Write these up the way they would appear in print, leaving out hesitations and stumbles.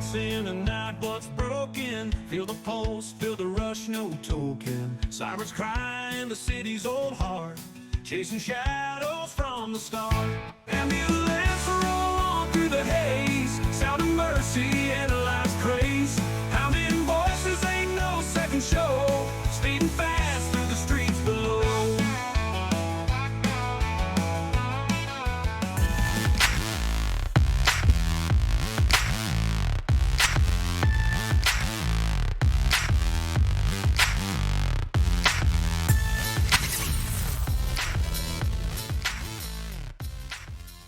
lights in the night, what's broken? Feel the pulse, feel the rush, no token. Sirens cry in the city's old heart, chasing shadows from the start. Ambulance roll on through the haze, sound of mercy and a last grace. Pounding voices, ain't no second show, speeding fast through the streets below.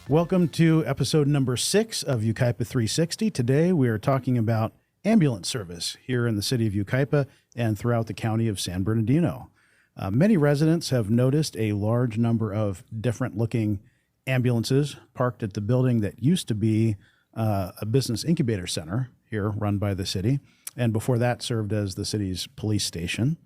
Welcome to episode number 6 of Yucaipa 360. Today we are talking about ambulance service here in the city of Yucaipa and throughout the county of San Bernardino. Many residents have noticed a large number of different looking ambulances parked at the building that used to be a business incubator center here run by the city, and before that served as the city's police station.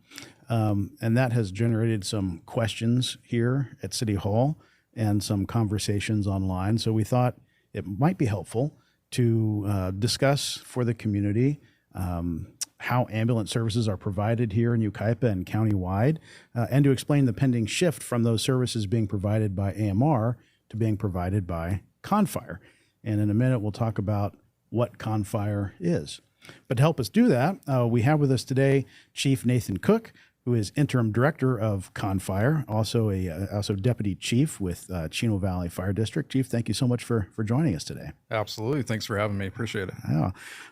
And that has generated some questions here at City Hall and some conversations online. So we thought it might be helpful to discuss for the community how ambulance services are provided here in Yucaipa and countywide, and to explain the pending shift from those services being provided by AMR to being provided by CONFIRE. And in a minute, we'll talk about what CONFIRE is. But to help us do that, we have with us today Chief Nathan Cooke, who is Interim Director of CONFIRE, also Deputy Chief with Chino Valley Fire District. Chief, thank you so much for joining us today. Absolutely. Thanks for having me. Appreciate it.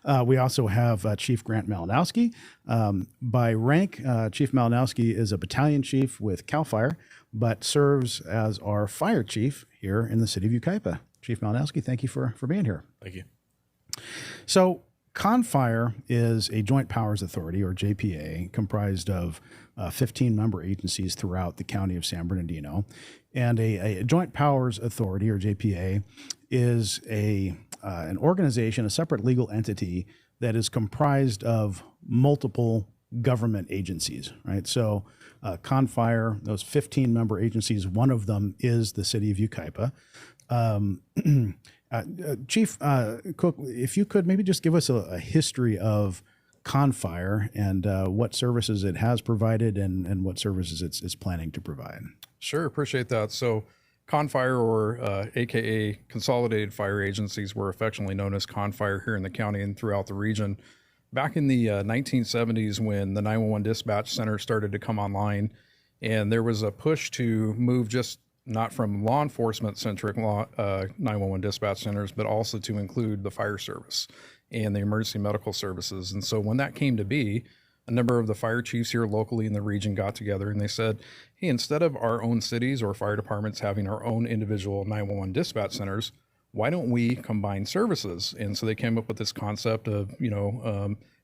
Yeah. We also have Chief Grant Malinowski. By rank, Chief Malinowski is a battalion chief with CAL FIRE, but serves as our fire chief here in the city of Yucaipa. Chief Malinowski, thank you for being here. Thank you. So CONFIRE is a joint powers authority, or JPA, comprised of 15 member agencies throughout the county of San Bernardino. And a joint powers authority, or JPA, is an organization, a separate legal entity that is comprised of multiple government agencies, right? So CONFIRE, those 15 member agencies, one of them is the city of Yucaipa. Chief Cooke, if you could maybe just give us a history of CONFIRE and what services it has provided and what services it's planning to provide. Sure, appreciate that. So CONFIRE, or AKA Consolidated Fire Agencies, were affectionately known as CONFIRE here in the county and throughout the region. Back in the 1970s, when the 911 dispatch center started to come online, and there was a push to move just not from law enforcement centric 911 dispatch centers, but also to include the fire service and the emergency medical services. And so when that came to be, a number of the fire chiefs here locally in the region got together and they said, hey, instead of our own cities or fire departments having our own individual 911 dispatch centers, why don't we combine services? And so they came up with this concept of,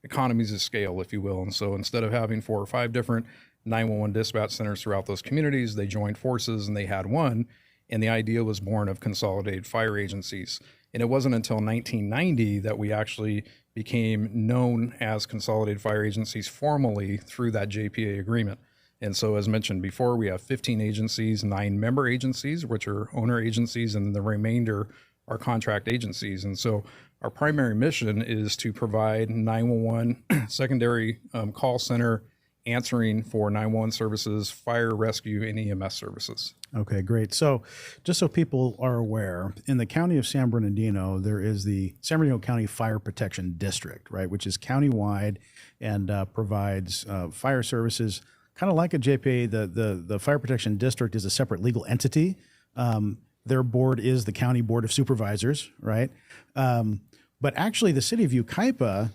economies of scale, if you will. And so instead of having 4 or 5 different 911 dispatch centers throughout those communities, they joined forces and they had one. And the idea was born of Consolidated Fire Agencies. And it wasn't until 1990 that we actually became known as Consolidated Fire Agencies formally through that JPA agreement. And so, as mentioned before, we have 15 agencies, 9 member agencies, which are owner agencies, and the remainder are contract agencies. And so our primary mission is to provide 911 secondary call center answering for 911 services, fire, rescue, and EMS services. Okay, great. So just so people are aware, in the county of San Bernardino, there is the San Bernardino County Fire Protection District, right, which is countywide and provides fire services, kind of like a JPA. The Fire Protection District is a separate legal entity. Their board is the County Board of Supervisors, right? But actually, the city of Yucaipa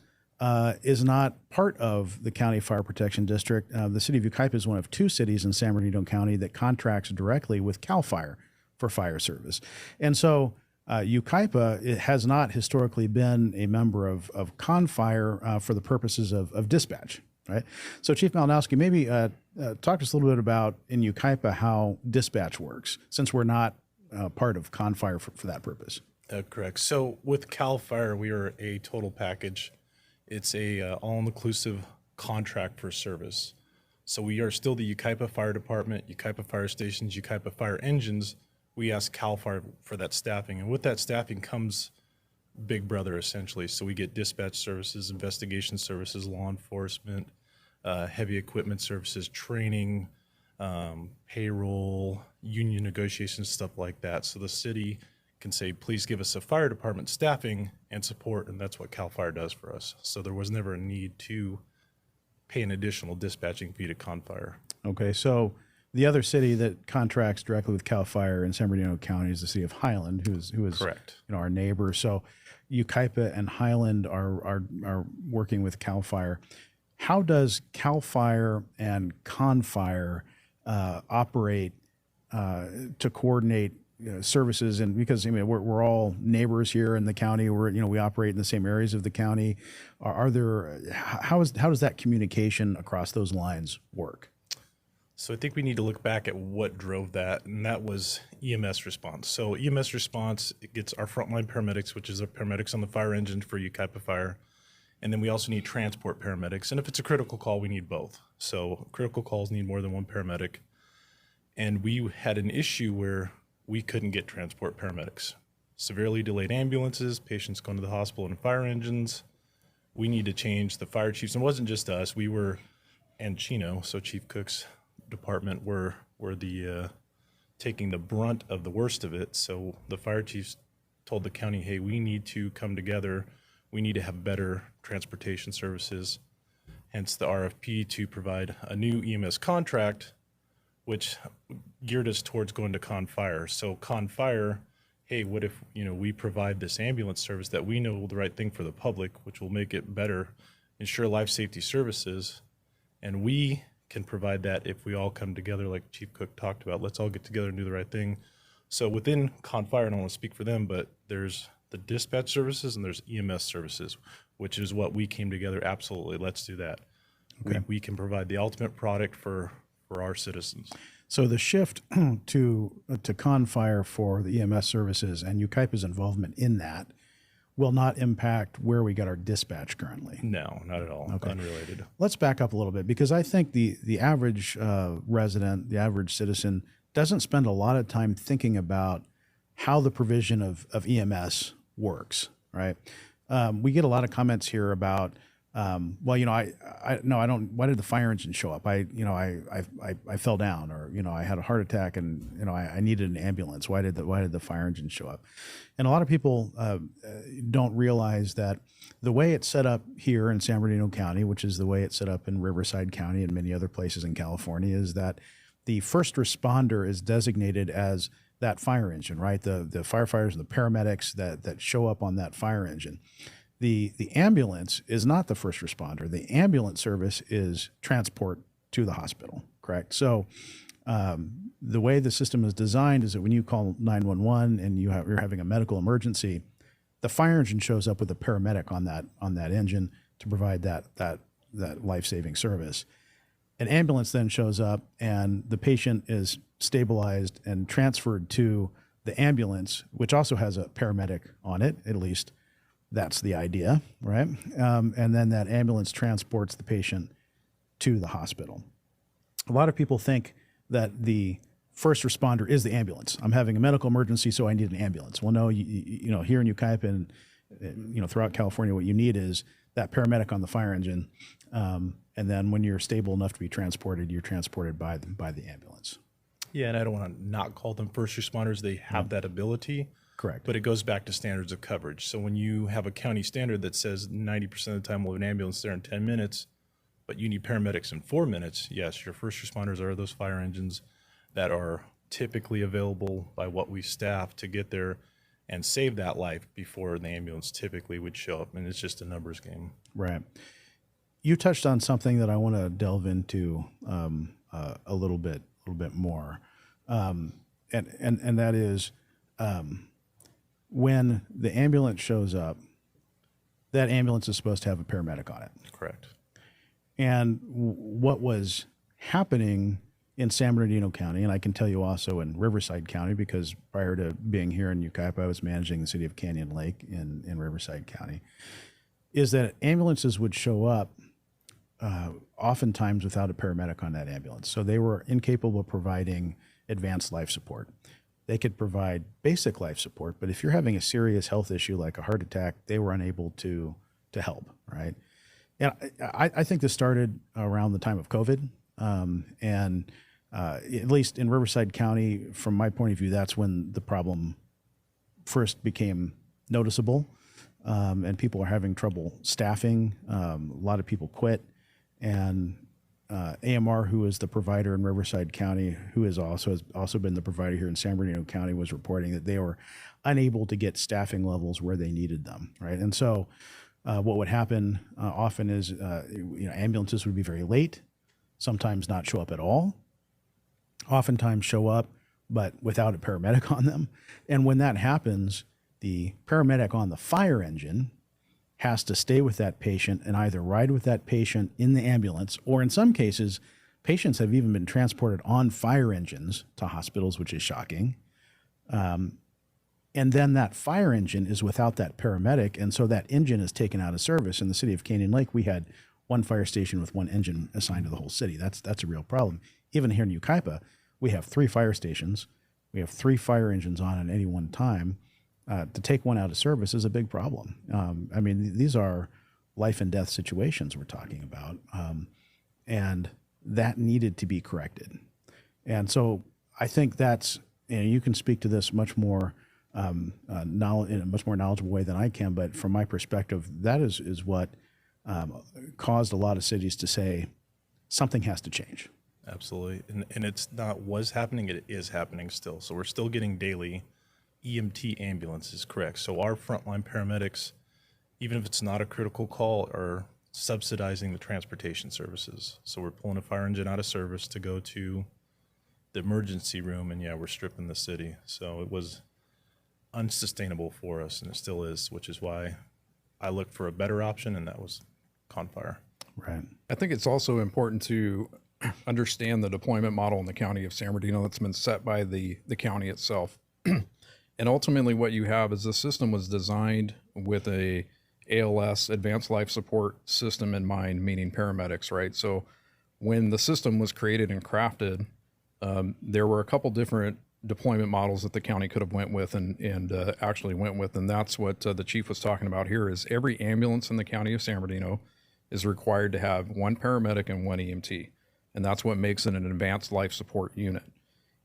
is not part of the County Fire Protection District. The city of Yucaipa is one of 2 cities in San Bernardino County that contracts directly with CAL FIRE for fire service. And so Yucaipa, it has not historically been a member of CONFIRE for the purposes of dispatch, right? So Chief Malinowski, maybe talk to us a little bit about in Yucaipa how dispatch works, since we're not part of CONFIRE for that purpose. Correct. So with CAL FIRE, we are a total package. It's a all-inclusive contract for service. So we are still the Yucaipa Fire Department, Yucaipa Fire Stations, Yucaipa Fire Engines. We ask CAL FIRE for that staffing. And with that staffing comes big brother essentially. So we get dispatch services, investigation services, law enforcement, heavy equipment services, training, payroll, union negotiations, stuff like that. So the city can say, please give us a fire department staffing and support, and that's what CAL FIRE does for us. So there was never a need to pay an additional dispatching fee to CONFIRE. Okay, so the other city that contracts directly with CAL FIRE in San Bernardino County is the city of Highland, who is Correct. Our neighbor. So Yucaipa and Highland are working with CAL FIRE. How does CAL FIRE and CONFIRE operate to coordinate services? And because we're all neighbors here in the county, we operate in the same areas of the county. How does that communication across those lines work? So I think we need to look back at what drove that, and that was EMS response. So EMS response, it gets our frontline paramedics, which is our paramedics on the fire engine for Yucaipa Fire, and then we also need transport paramedics. And if it's a critical call, we need both. So critical calls need more than one paramedic. And we had an issue where we couldn't get transport paramedics. Severely delayed ambulances, patients going to the hospital in fire engines. We need to change the fire chiefs. And it wasn't just us. We were, and Chino, so Chief Cooke's department, were the taking the brunt of the worst of it. So the fire chiefs told the county, hey, we need to come together. We need to have better transportation services. Hence the RFP to provide a new EMS contract, which geared us towards going to CONFIRE. So CONFIRE, hey, what if we provide this ambulance service that we know the right thing for the public, which will make it better, ensure life safety services, and we can provide that if we all come together, like Chief Cooke talked about. Let's all get together and do the right thing. So within CONFIRE, I don't want to speak for them, but there's the dispatch services and there's EMS services, which is what we came together. Absolutely, let's do that. Okay. We can provide the ultimate product for our citizens. So the shift to CONFIRE for the EMS services and Yucaipa's involvement in that will not impact where we get our dispatch currently. No, not at all. Okay. Unrelated. Let's back up a little bit, because I think the average resident, the average citizen, doesn't spend a lot of time thinking about how the provision of EMS works, right? We get a lot of comments here about, well, I don't. Why did the fire engine show up? I fell down, or I had a heart attack, and I needed an ambulance. Why did the fire engine show up? And a lot of people don't realize that the way it's set up here in San Bernardino County, which is the way it's set up in Riverside County and many other places in California, is that the first responder is designated as that fire engine, right? The firefighters and the paramedics that show up on that fire engine. The ambulance is not the first responder. The ambulance service is transport to the hospital, correct? So the way the system is designed is that when you call 911 and you're having a medical emergency, the fire engine shows up with a paramedic on that engine to provide that life-saving service. An ambulance then shows up and the patient is stabilized and transferred to the ambulance, which also has a paramedic on it, at least. That's the idea, right? And then that ambulance transports the patient to the hospital. A lot of people think that the first responder is the ambulance. I'm having a medical emergency, so I need an ambulance. Well, no, here in Yucaipa and throughout California, what you need is that paramedic on the fire engine, and then when you're stable enough to be transported, you're transported by the ambulance. Yeah, and I don't want to not call them first responders. They have that ability. Correct. But it goes back to standards of coverage. So when you have a county standard that says 90% of the time we'll have an ambulance there in 10 minutes, but you need paramedics in 4 minutes, yes, your first responders are those fire engines that are typically available by what we staff to get there and save that life before the ambulance typically would show up. And it's just a numbers game. Right. You touched on something that I want to delve into a little bit more, and that is when the ambulance shows up, that ambulance is supposed to have a paramedic on it. Correct. And what was happening in San Bernardino County, and I can tell you also in Riverside County, because prior to being here in Yucaipa, I was managing the city of Canyon Lake in Riverside County, is that ambulances would show up oftentimes without a paramedic on that ambulance. So they were incapable of providing advanced life support. they could provide basic life support. But if you're having a serious health issue like a heart attack, they were unable to help, right? And I think this started around the time of COVID. At least in Riverside County, from my point of view, that's when the problem first became noticeable. And people are having trouble staffing. A lot of people quit. And AMR, who is the provider in Riverside County, who has also been the provider here in San Bernardino County, was reporting that they were unable to get staffing levels where they needed them, right? And so what would happen often is ambulances would be very late, sometimes not show up at all, oftentimes show up but without a paramedic on them. And when that happens, the paramedic on the fire engine has to stay with that patient and either ride with that patient in the ambulance, or in some cases, patients have even been transported on fire engines to hospitals, which is shocking. And then that fire engine is without that paramedic, and so that engine is taken out of service. In the city of Canyon Lake, we had one fire station with one engine assigned to the whole city. That's a real problem. Even here in Yucaipa, we have 3 fire stations. We have 3 fire engines on at any one time. To take one out of service is a big problem. I mean, these are life and death situations we're talking about, and that needed to be corrected. And so I think that's, and you can speak to this much more in a much more knowledgeable way than I can, but from my perspective, that is what caused a lot of cities to say something has to change. Absolutely. And it's not was happening, it is happening still. So we're still getting daily EMT ambulances, correct. So our frontline paramedics, even if it's not a critical call, are subsidizing the transportation services. So we're pulling a fire engine out of service to go to the emergency room, and we're stripping the city. So it was unsustainable for us, and it still is, which is why I looked for a better option, and that was CONFIRE. Right. I think it's also important to understand the deployment model in the county of San Bernardino that's been set by the county itself. And ultimately what you have is the system was designed with a ALS, advanced life support system in mind, meaning paramedics, right? So when the system was created and crafted, there were a couple different deployment models that the county could have went with and actually went with. And that's what the chief was talking about here is every ambulance in the county of San Bernardino is required to have 1 paramedic and 1 EMT. And that's what makes it an advanced life support unit.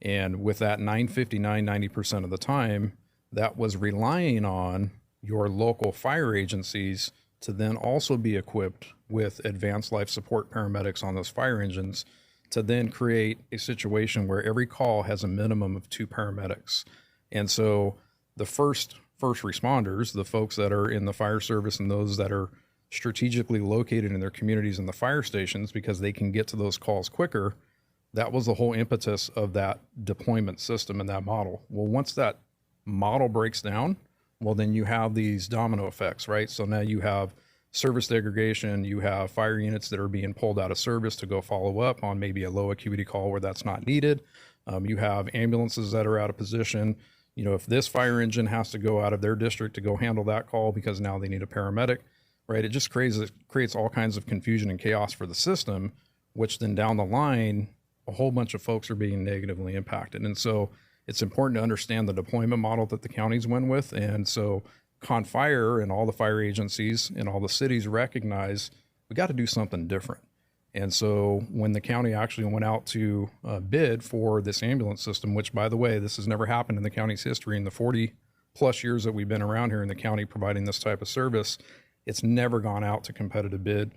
And with that 90% of the time, that was relying on your local fire agencies to then also be equipped with advanced life support paramedics on those fire engines to then create a situation where every call has a minimum of 2 paramedics. And so the first responders, the folks that are in the fire service and those that are strategically located in their communities and the fire stations because they can get to those calls quicker, that was the whole impetus of that deployment system and that model. Well, once that model breaks down, well, then you have these domino effects, right? So now you have service degradation, you have fire units that are being pulled out of service to go follow up on maybe a low acuity call where that's not needed. You have ambulances that are out of position. You know, if this fire engine has to go out of their district to go handle that call because now they need a paramedic, right? It just creates all kinds of confusion and chaos for the system, which then down the line, a whole bunch of folks are being negatively impacted. And so it's important to understand the deployment model that the counties went with. And so CONFIRE and all the fire agencies and all the cities recognize we got to do something different. And so when the county actually went out to bid for this ambulance system, which by the way, this has never happened in the county's history in the 40 plus years that we've been around here in the county providing this type of service, it's never gone out to competitive bid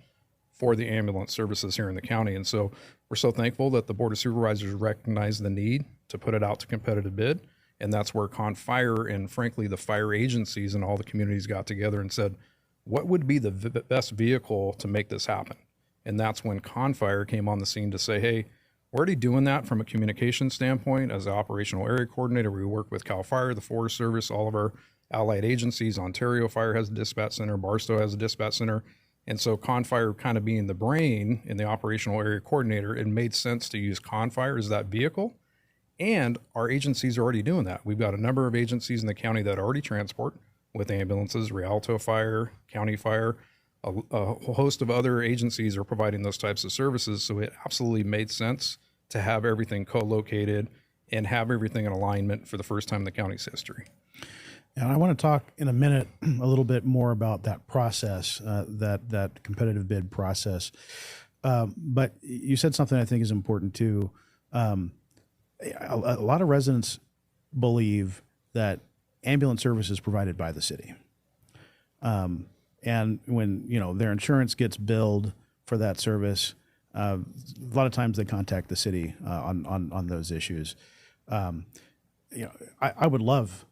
for the ambulance services here in the county. And so we're so thankful that the Board of Supervisors recognized the need to put it out to competitive bid. And that's where CONFIRE and frankly, the fire agencies and all the communities got together and said, what would be the best vehicle to make this happen? And that's when CONFIRE came on the scene to say, hey, we're already doing that from a communication standpoint. As an operational area coordinator, we work with CAL FIRE, the Forest Service, all of our allied agencies. Ontario Fire has a dispatch center, Barstow has a dispatch center. And so CONFIRE kind of being the brain in the operational area coordinator, it made sense to use CONFIRE as that vehicle. And our agencies are already doing that. We've got a number of agencies in the county that already transport with ambulances, Rialto Fire, County Fire, a host of other agencies are providing those types of services. So it absolutely made sense to have everything co-located and have everything in alignment for the first time in the county's history. And I want to talk in a minute a little bit more about that process, that competitive bid process. But you said something I think is important too. A lot of residents believe that ambulance service is provided by the city. And when, their insurance gets billed for that service, a lot of times they contact the city on those issues. I would love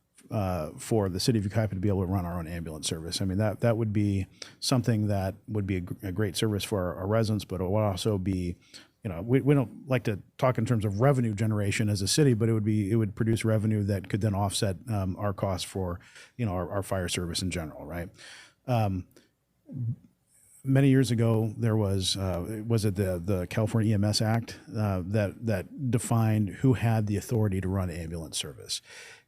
for the city of Yucaipa to be able to run our own ambulance service. I mean, that would be something that would be a great service for our residents, but it would also be, we don't like to talk in terms of revenue generation as a city, but it would produce revenue that could then offset our costs for, our fire service in general, right? Many years ago, there was it the California EMS Act that defined who had the authority to run ambulance service.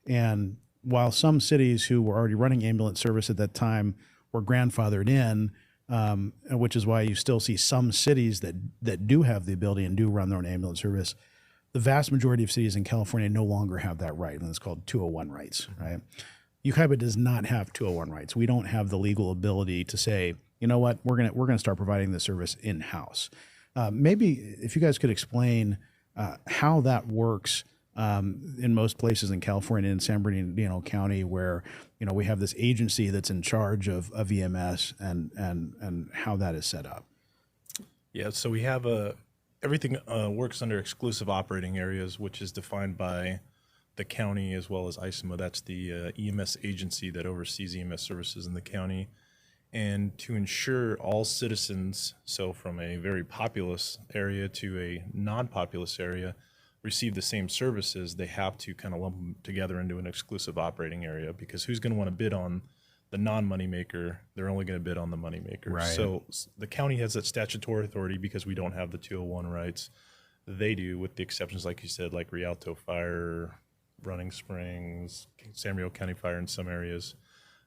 And while some cities who were already running ambulance service at that time were grandfathered in, which is why you still see some cities that do have the ability and do run their own ambulance service, the vast majority of cities in California no longer have that right, and it's called 201 rights, right? Yucaipa does not have 201 rights. We don't have the legal ability to say, you know what, we're gonna start providing this service in-house. Maybe if you guys could explain how that works in most places in California, in San Bernardino County, where we have this agency that's in charge of EMS and how that is set up. Yeah, so we have everything works under exclusive operating areas, which is defined by the county as well as ISMA. That's the EMS agency that oversees EMS services in the county. And to ensure all citizens, so from a very populous area to a non-populous area, receive the same services, they have to kind of lump them together into an exclusive operating area, because who's going to want to bid on the non-money maker? They're only going to bid on the money maker. Right. So the county has that statutory authority because we don't have the 201 rights. They do, with the exceptions, like you said, like Rialto Fire, Running Springs, San Bernardino County Fire in some areas.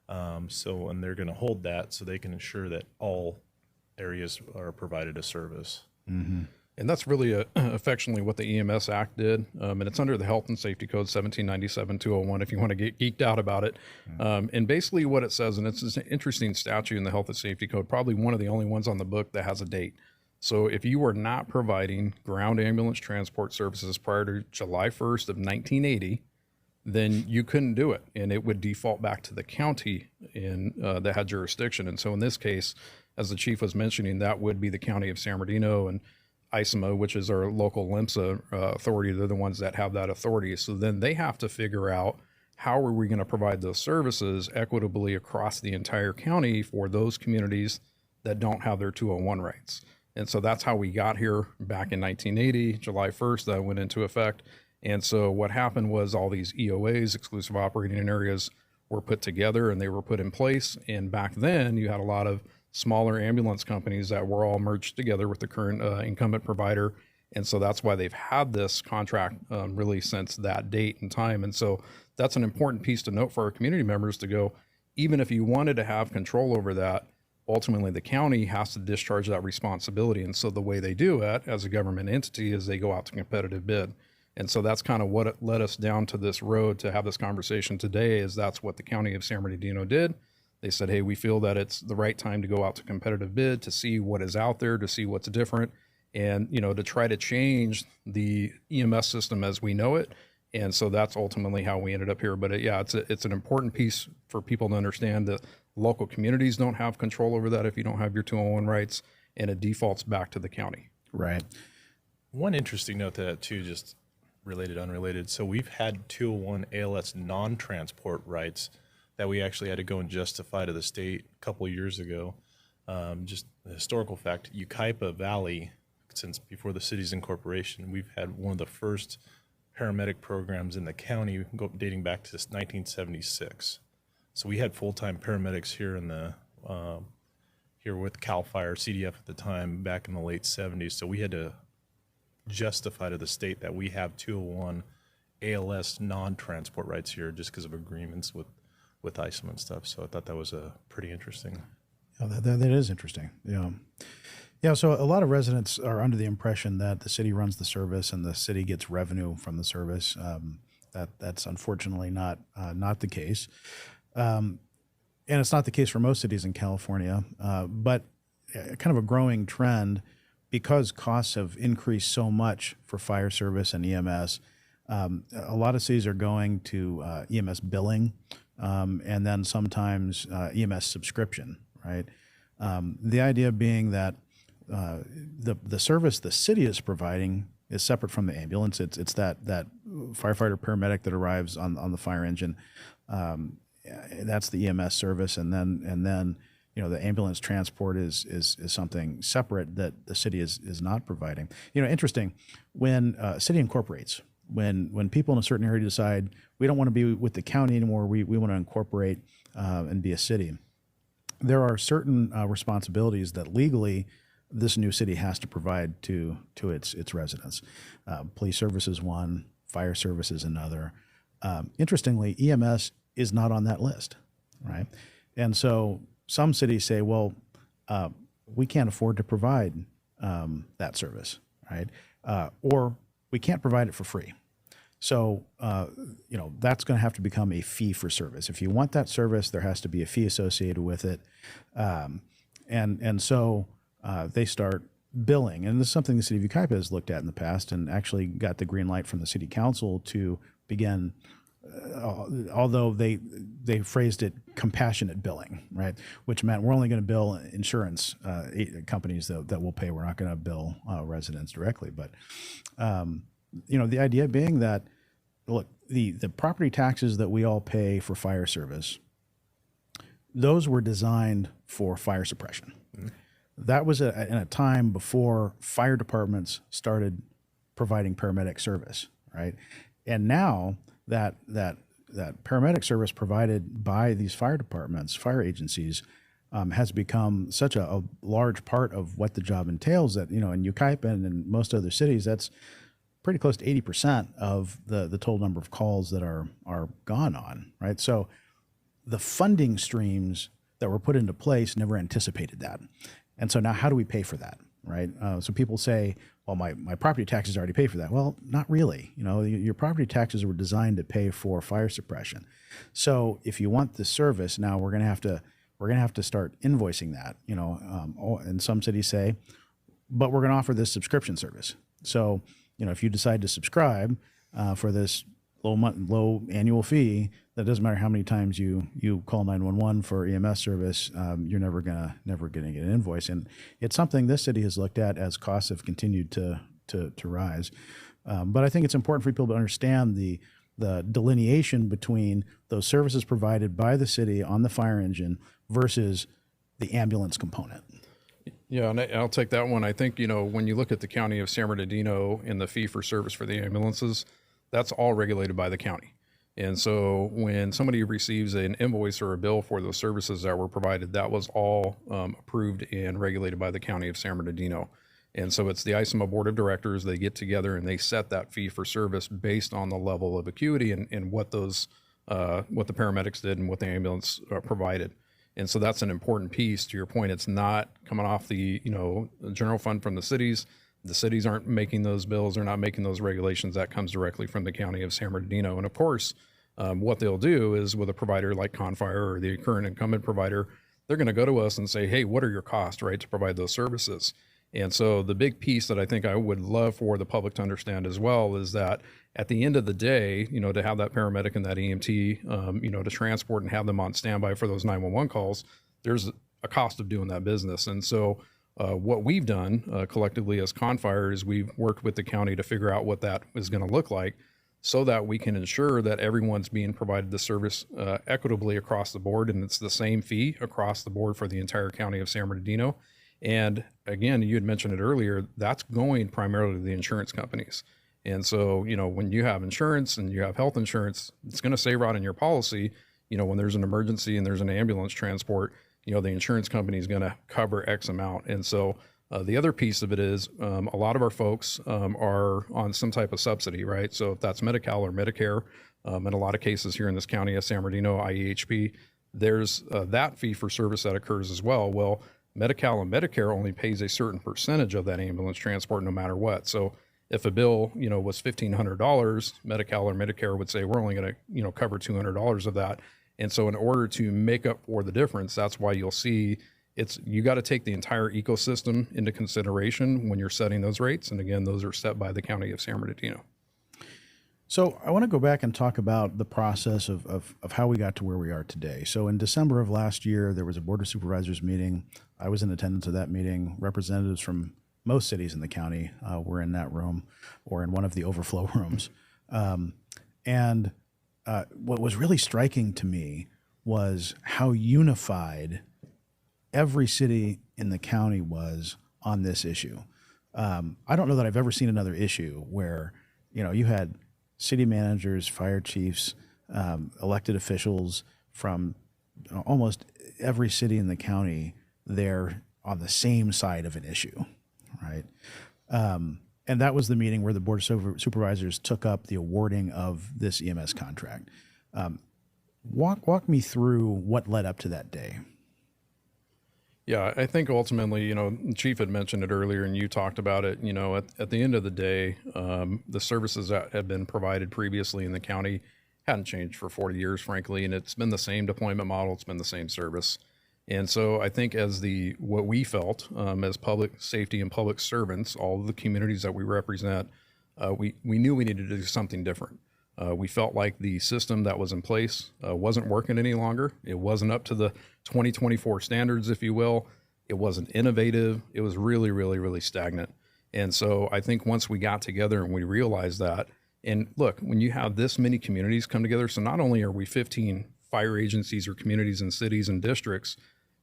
And they're going to hold that so they can ensure that all areas are provided a service. Mm-hmm. And that's really affectionately what the EMS Act did. And it's under the Health and Safety Code 1797-201 if you want to get geeked out about it. And basically what it says, and it's an interesting statute in the Health and Safety Code, probably one of the only ones on the book that has a date. So if you were not providing ground ambulance transport services prior to July 1st of 1980, then you couldn't do it, and it would default back to the county that had jurisdiction. And so in this case, as the chief was mentioning, that would be the county of San Bernardino, and ISMA, which is our local LIMSA authority. They're the ones that have that authority. So then they have to figure out, how are we going to provide those services equitably across the entire county for those communities that don't have their 201 rights. And so that's how we got here back in 1980, July 1st, that went into effect. And so what happened was all these EOAs, exclusive operating areas, were put together and they were put in place. And back then you had a lot of smaller ambulance companies that were all merged together with the current incumbent provider. And so that's why they've had this contract really since that date and time. And so that's an important piece to note for our community members to go, even if you wanted to have control over that, ultimately the county has to discharge that responsibility. And so the way they do it as a government entity is they go out to competitive bid. And so that's kind of what it led us down to this road to have this conversation today, is that's what the county of San Bernardino did. They said, hey, we feel that it's the right time to go out to competitive bid, to see what is out there, to see what's different, and, to try to change the EMS system as we know it. And so that's ultimately how we ended up here. But it's an important piece for people to understand that local communities don't have control over that if you don't have your 201 rights, and it defaults back to the county. Right. One interesting note to that too, just related, unrelated. So we've had 201 ALS non-transport rights that we actually had to go and justify to the state a couple of years ago. Just a historical fact, Yucaipa Valley, since before the city's incorporation, we've had one of the first paramedic programs in the county dating back to 1976. So we had full-time paramedics here in the here with CAL FIRE, CDF at the time, back in the late 70s. So we had to justify to the state that we have 201 ALS non-transport rights here just because of agreements with ISM and stuff. So I thought that was pretty interesting. Yeah, that is interesting. Yeah. Yeah, so a lot of residents are under the impression that the city runs the service and the city gets revenue from the service. That's unfortunately not the case, and it's not the case for most cities in California. But kind of a growing trend, because costs have increased so much for fire service and EMS. A lot of cities are going to EMS billing, and then sometimes EMS subscription. Right. The idea being that the service the city is providing is separate from the ambulance. It's that firefighter paramedic that arrives on the fire engine. That's the EMS service, and then the ambulance transport is something separate that the city is not providing. Interesting, when a city incorporates, when people in a certain area decide we don't want to be with the county anymore, we want to incorporate and be a city, there are certain responsibilities that legally this new city has to provide to its residents. Police service is one, fire service is another. Interestingly, EMS is not on that list, right? And so some cities say, well, we can't afford to provide that service, right? Or we can't provide it for free. So, that's going to have to become a fee for service. If you want that service, there has to be a fee associated with it. And so they start billing. And this is something the City of Yucaipa has looked at in the past and actually got the green light from the City Council to begin, although they phrased it compassionate billing, right? Which meant we're only going to bill insurance companies that will pay. We're not going to bill residents directly. But, the idea being that, look, the property taxes that we all pay for fire service, those were designed for fire suppression. Mm-hmm. That was in a time before fire departments started providing paramedic service, right? And now that paramedic service provided by these fire departments, fire agencies, has become such a large part of what the job entails that, in Yucaipa and in most other cities, that's pretty close to 80% of the total number of calls that are gone on, right? So the funding streams that were put into place never anticipated that. And so now how do we pay for that, right? So people say, well, my property taxes already pay for that. Well, not really. Your property taxes were designed to pay for fire suppression. So if you want the service, now we're going to have to start invoicing that, and some cities say, but we're going to offer this subscription service. So, if you decide to subscribe for this low annual fee, that doesn't matter how many times you call 911 for EMS service, you're never gonna get an invoice. And it's something this city has looked at as costs have continued to rise. But I think it's important for people to understand the delineation between those services provided by the city on the fire engine versus the ambulance component. Yeah, and I'll take that one. I think, when you look at the county of San Bernardino and the fee for service for the ambulances, that's all regulated by the county. And so when somebody receives an invoice or a bill for those services that were provided, that was all approved and regulated by the county of San Bernardino. And so it's the ISMA board of directors. They get together and they set that fee for service based on the level of acuity and what the paramedics did and what the ambulance provided. And so that's an important piece. To your point, it's not coming off the general fund from the cities. The cities aren't making those bills. They're not making those regulations. That comes directly from the county of San Bernardino. And of course, what they'll do is with a provider like CONFIRE or the current incumbent provider, they're going to go to us and say, hey, what are your costs, right, to provide those services? And so the big piece that I think I would love for the public to understand as well is that at the end of the day, to have that paramedic and that EMT, to transport and have them on standby for those 911 calls, there's a cost of doing that business. And so what we've done collectively as CONFIRE is we've worked with the county to figure out what that is going to look like so that we can ensure that everyone's being provided the service equitably across the board. And it's the same fee across the board for the entire county of San Bernardino. And again, you had mentioned it earlier, that's going primarily to the insurance companies. And so, when you have insurance and you have health insurance, it's going to say right in your policy, when there's an emergency and there's an ambulance transport, the insurance company is going to cover X amount. And so the other piece of it is a lot of our folks are on some type of subsidy, right? So if that's Medi-Cal or Medicare, in a lot of cases here in this county of San Bernardino, IEHP, there's that fee for service that occurs as well. Well, Medi-Cal and Medicare only pays a certain percentage of that ambulance transport no matter what. So if a bill, was $1,500, Medi-Cal or Medicare would say, we're only going to, cover $200 of that. And so in order to make up for the difference, that's why you'll see you got to take the entire ecosystem into consideration when you're setting those rates. And again, those are set by the County of San Bernardino. So I want to go back and talk about the process of how we got to where we are today. So in December of last year, there was a Board of Supervisors meeting. I was in attendance of that meeting. Representatives from most cities in the county were in that room or in one of the overflow rooms. And what was really striking to me was how unified every city in the county was on this issue. I don't know that I've ever seen another issue where, you had city managers, fire chiefs, elected officials from almost every city in the county there on the same side of an issue, right? And that was the meeting where the Board of Supervisors took up the awarding of this EMS contract. Walk me through what led up to that day. Yeah, I think ultimately, the chief had mentioned it earlier and you talked about it, at the end of the day, the services that had been provided previously in the county hadn't changed for 40 years, frankly, and it's been the same deployment model. It's been the same service. And so I think what we felt as public safety and public servants, all of the communities that we represent, we knew we needed to do something different. We felt like the system that was in place wasn't working any longer. It wasn't up to the 2024 standards, if you will. It wasn't innovative. It was really, really, really stagnant. And so I think once we got together and we realized that, and look, when you have this many communities come together, so not only are we 15 fire agencies or communities and cities and districts,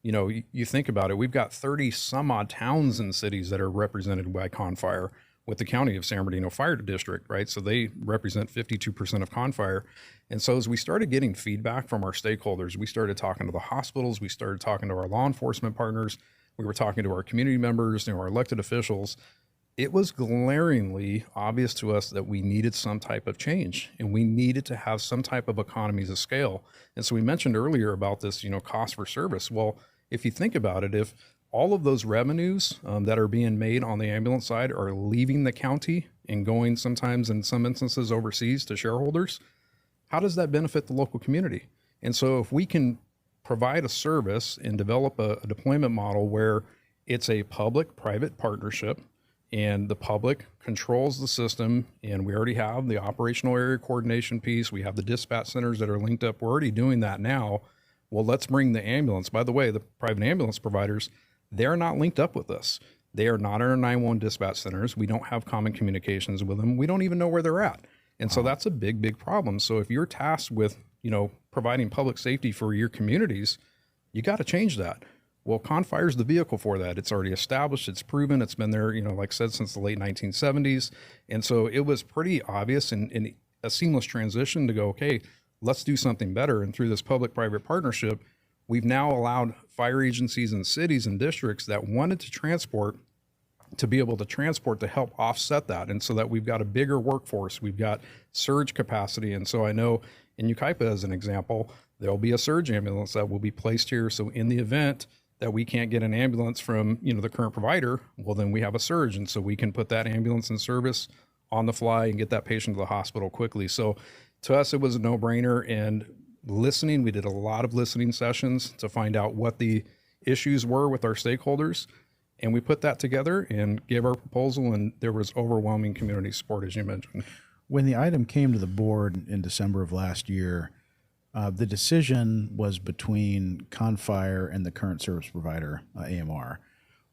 you think about it, we've got 30 some odd towns and cities that are represented by CONFIRE with the County of San Bernardino Fire District, right? So they represent 52% of CONFIRE. And so as we started getting feedback from our stakeholders, we started talking to the hospitals, we started talking to our law enforcement partners, we were talking to our community members, our elected officials. It was glaringly obvious to us that we needed some type of change and we needed to have some type of economies of scale. And so we mentioned earlier about this, cost for service. Well, if you think about it, if all of those revenues that are being made on the ambulance side are leaving the county and going sometimes in some instances overseas to shareholders, how does that benefit the local community? And so if we can provide a service and develop a deployment model where it's a public-private partnership and the public controls the system, and we already have the operational area coordination piece, we have the dispatch centers that are linked up, we're already doing that now. Well, let's bring the ambulance. By the way, the private ambulance providers, they're not linked up with us. They are not in our 911 dispatch centers. We don't have common communications with them. We don't even know where they're at. And so that's a big, big problem. So if you're tasked with, providing public safety for your communities, you got to change that. Well, CONFIRE is the vehicle for that. It's already established. It's proven. It's been there, like I said, since the late 1970s. And so it was pretty obvious and a seamless transition to go, okay, let's do something better. And through this public-private partnership, we've now allowed fire agencies and cities and districts that wanted to transport to be able to transport to help offset that. And so that we've got a bigger workforce, we've got surge capacity. And so I know in Yucaipa, as an example, there'll be a surge ambulance that will be placed here. So in the event that we can't get an ambulance from, the current provider, well, then we have a surge. And so we can put that ambulance in service on the fly and get that patient to the hospital quickly. So to us, it was a no-brainer. And listening, we did a lot of listening sessions to find out what the issues were with our stakeholders. And we put that together and gave our proposal, and there was overwhelming community support, as you mentioned. When the item came to the board in December of last year, the decision was between CONFIRE and the current service provider, AMR.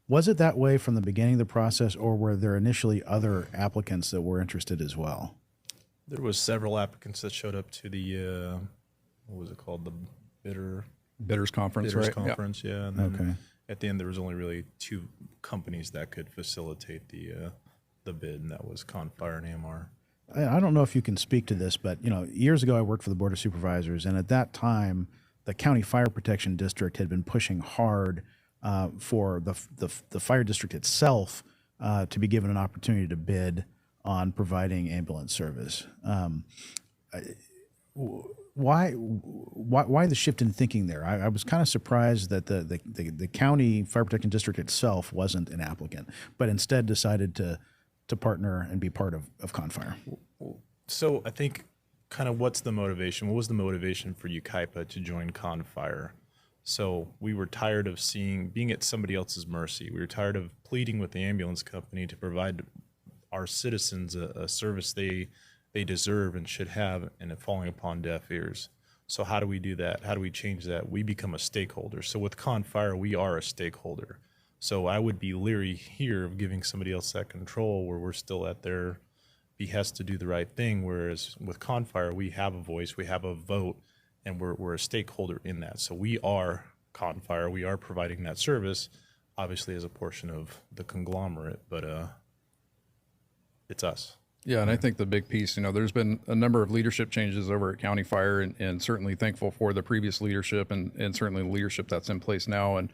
Was it that way from the beginning of the process, or were there initially other applicants that were interested as well? There was several applicants that showed up to the, what was it called? The Bidders Conference, right? Conference, yeah. And then at the end, there was only really two companies that could facilitate the bid, and that was CONFIRE and AMR. I don't know if you can speak to this, but years ago I worked for the Board of Supervisors, and at that time, the County Fire Protection District had been pushing hard for the fire district itself to be given an opportunity to bid on providing ambulance service. Why why the shift in thinking there? I was kind of surprised that the county fire protection district itself wasn't an applicant, but instead decided to partner and be part of CONFIRE. So I think kind of what's the motivation? What was the motivation for Yucaipa to join CONFIRE? So we were tired of being at somebody else's mercy. We were tired of pleading with the ambulance company to provide our citizens a service they deserve and should have, and it falling upon deaf ears. So how do we do that? How do we change that? We become a stakeholder. So with CONFIRE, we are a stakeholder. So I would be leery here of giving somebody else that control where we're still at their behest to do the right thing, whereas with CONFIRE, we have a voice, we have a vote, and we're a stakeholder in that. So we are CONFIRE, we are providing that service, obviously as a portion of the conglomerate, but it's us. Yeah, and I think the big piece, there's been a number of leadership changes over at County Fire, and certainly thankful for the previous leadership and certainly the leadership that's in place now. And,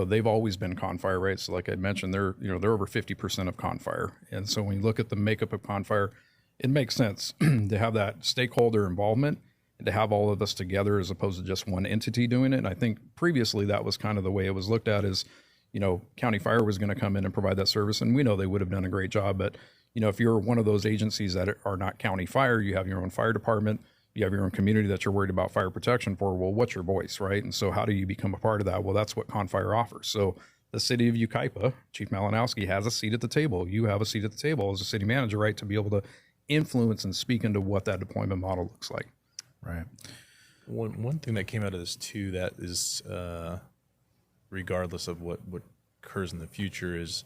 they've always been CONFIRE, right? So like I mentioned, they're over 50% of CONFIRE. And so when you look at the makeup of CONFIRE, it makes sense to have that stakeholder involvement and to have all of us together as opposed to just one entity doing it. And I think previously that was kind of the way it was looked at as, County Fire was going to come in and provide that service. And we know they would have done a great job, but if you're one of those agencies that are not county fire, you have your own fire department, you have your own community that you're worried about fire protection for. Well, what's your voice, right? And so how do you become a part of that? Well, that's what CONFIRE offers. So the city of Yucaipa, Chief Malinowski, has a seat at the table. You have a seat at the table as a city manager, right, to be able to influence and speak into what that deployment model looks like. Right. One thing that came out of this too, that is regardless of what occurs in the future, is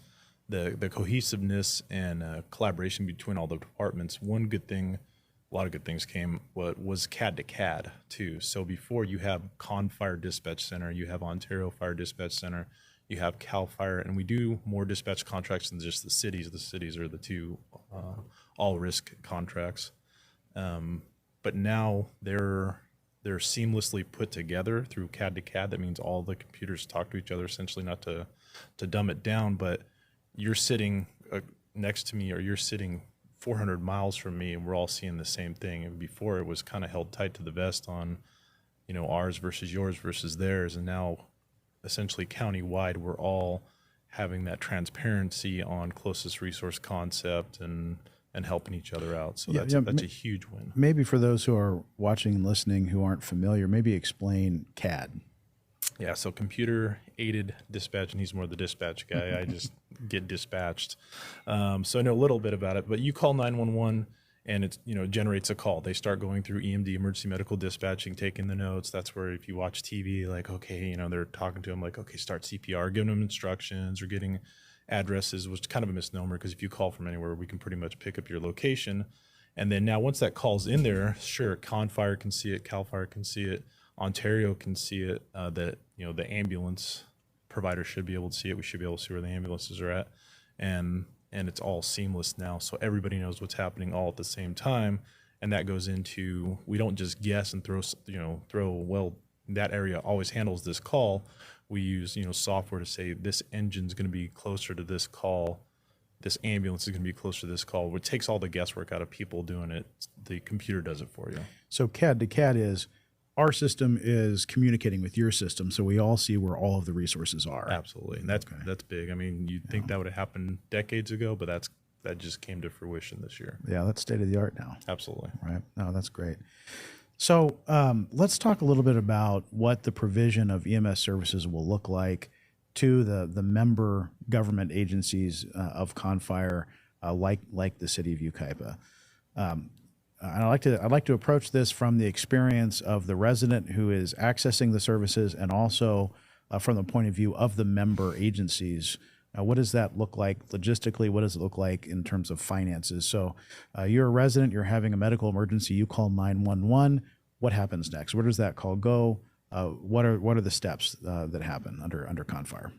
the cohesiveness and collaboration between all the departments. One good thing, a lot of good things came, was CAD to CAD too. So before, you have CONFIRE Dispatch Center, you have Ontario Fire Dispatch Center, you have CAL FIRE, and we do more dispatch contracts than just the cities. The cities are the two all risk contracts. But now they're seamlessly put together through CAD to CAD. That means all the computers talk to each other, essentially, not to dumb it down, but you're sitting next to me, or you're sitting 400 miles from me, and we're all seeing the same thing. And before, it was kind of held tight to the vest on, ours versus yours versus theirs. And now, essentially county-wide, we're all having that transparency on closest resource concept and helping each other out. So that's a huge win. Maybe for those who are watching and listening who aren't familiar, maybe explain CAD. Yeah, so computer-aided dispatch, and he's more the dispatch guy. I just get dispatched. So I know a little bit about it, but you call 911 and it generates a call. They start going through EMD, emergency medical dispatching, taking the notes. That's where, if you watch TV, like, okay, they're talking to them like, okay, start CPR, giving them instructions or getting addresses, which is kind of a misnomer, because if you call from anywhere, we can pretty much pick up your location. And then now, once that call's in there, sure, CONFIRE can see it, CAL FIRE can see it, Ontario can see it, that the ambulance provider should be able to see it. We should be able to see where the ambulances are at, and it's all seamless now, so everybody knows what's happening all at the same time. And that goes into, we don't just guess and throw well, that area always handles this call. We use software to say this engine's going to be closer to this call, this ambulance is going to be closer to this call. It takes all the guesswork out of people doing it. The computer does it for you. So CAD to CAD is, our system is communicating with your system, so we all see where all of the resources are. Absolutely, and that's big. I mean, you'd think that would have happened decades ago, but that just came to fruition this year. Yeah, that's state of the art now. Absolutely. Right. No, that's great. So let's talk a little bit about what the provision of EMS services will look like to the member government agencies of CONFIRE, like the City of Yucaipa. And I'd like to approach this from the experience of the resident who is accessing the services, and also from the point of view of the member agencies. What does that look like logistically? What does it look like in terms of finances? So you're a resident, you're having a medical emergency, you call 911. What happens next? Where does that call go? What are the steps that happen under CONFIRE?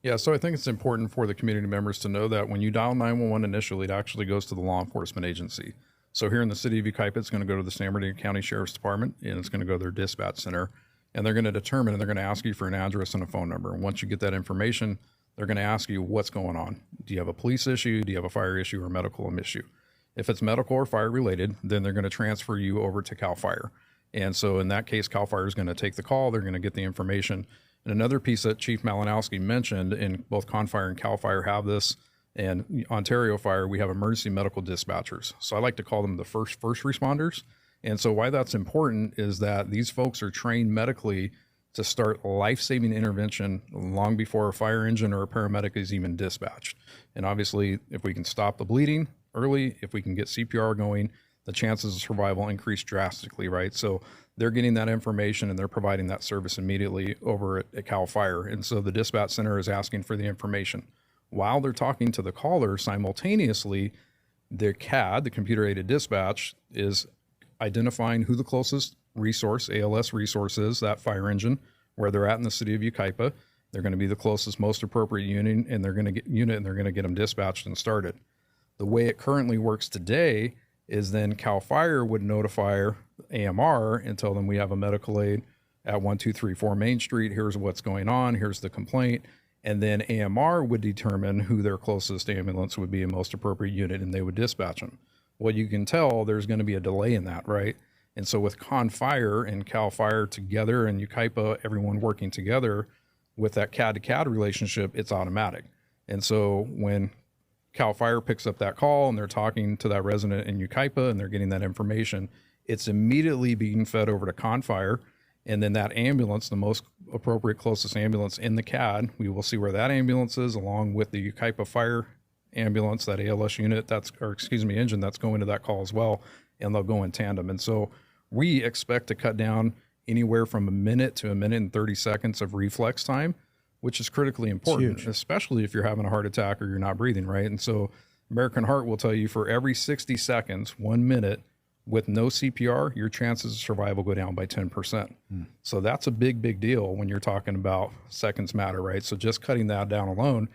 Yeah, so I think it's important for the community members to know that when you dial 911 initially, it actually goes to the law enforcement agency. So here in the city of Yucaipa, it's going to go to the San Bernardino County Sheriff's Department, and it's going to go to their dispatch center. And they're going to determine, and they're going to ask you for an address and a phone number. And once you get that information, they're going to ask you what's going on. Do you have a police issue? Do you have a fire issue or a medical issue? If it's medical or fire related, then they're going to transfer you over to CAL FIRE. And so in that case, CAL FIRE is going to take the call. They're going to get the information. And another piece that Chief Malinowski mentioned, and both CONFIRE and CAL FIRE have this, and Ontario Fire, we have emergency medical dispatchers. So I like to call them the first responders. And so why that's important is that these folks are trained medically to start life-saving intervention long before a fire engine or a paramedic is even dispatched. And obviously, if we can stop the bleeding early, if we can get CPR going, the chances of survival increase drastically, right? So they're getting that information and they're providing that service immediately over at CAL FIRE. And so the dispatch center is asking for the information. While they're talking to the caller, simultaneously, their CAD, the computer-aided dispatch, is identifying who the closest resource, ALS resource is, that fire engine, where they're at in the city of Yucaipa. They're going to be the closest, most appropriate unit, and they're going to get them dispatched and started. The way it currently works today is then CAL FIRE would notify AMR and tell them we have a medical aid at 1234 Main Street. Here's what's going on. Here's the complaint. And then AMR would determine who their closest ambulance would be a most appropriate unit, and they would dispatch them. Well, you can tell there's going to be a delay in that, right? And so with CONFIRE and CAL FIRE together and Yucaipa, everyone working together with that CAD to CAD relationship, it's automatic. And so when CAL FIRE picks up that call and they're talking to that resident in Yucaipa and they're getting that information, it's immediately being fed over to CONFIRE. And then that ambulance, the most appropriate closest ambulance in the CAD, we will see where that ambulance is along with the Yucaipa fire ambulance, that ALS unit, engine that's going to that call as well. And they'll go in tandem. And so we expect to cut down anywhere from a minute to a minute and 30 seconds of reflex time, which is critically important, especially if you're having a heart attack or you're not breathing, right? And so American Heart will tell you for every 60 seconds, 1 minute, with no CPR, your chances of survival go down by 10%. So that's a big, big deal when you're talking about seconds matter, right? So just cutting that down alone.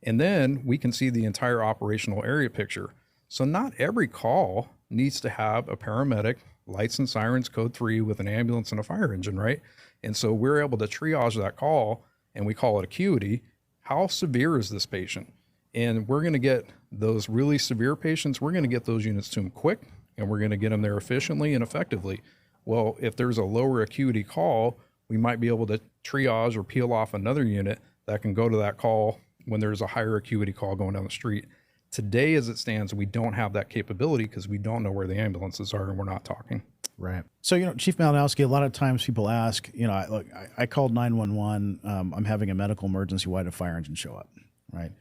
And then we can see the entire operational area picture. So not every call needs to have a paramedic, lights and sirens, code 3 with an ambulance and a fire engine, right? And so we're able to triage that call, and we call it acuity. How severe is this patient? And we're going to get those really severe patients, we're going to get those units to them quick, and we're going to get them there efficiently and effectively. Well, if there's a lower acuity call, we might be able to triage or peel off another unit that can go to that call when there's a higher acuity call going down the street. Today, as it stands, we don't have that capability because we don't know where the ambulances are and we're not talking. Right. So, Chief Malinowski, a lot of times people ask, I called 911. I'm having a medical emergency. Why did a fire engine show up? Right.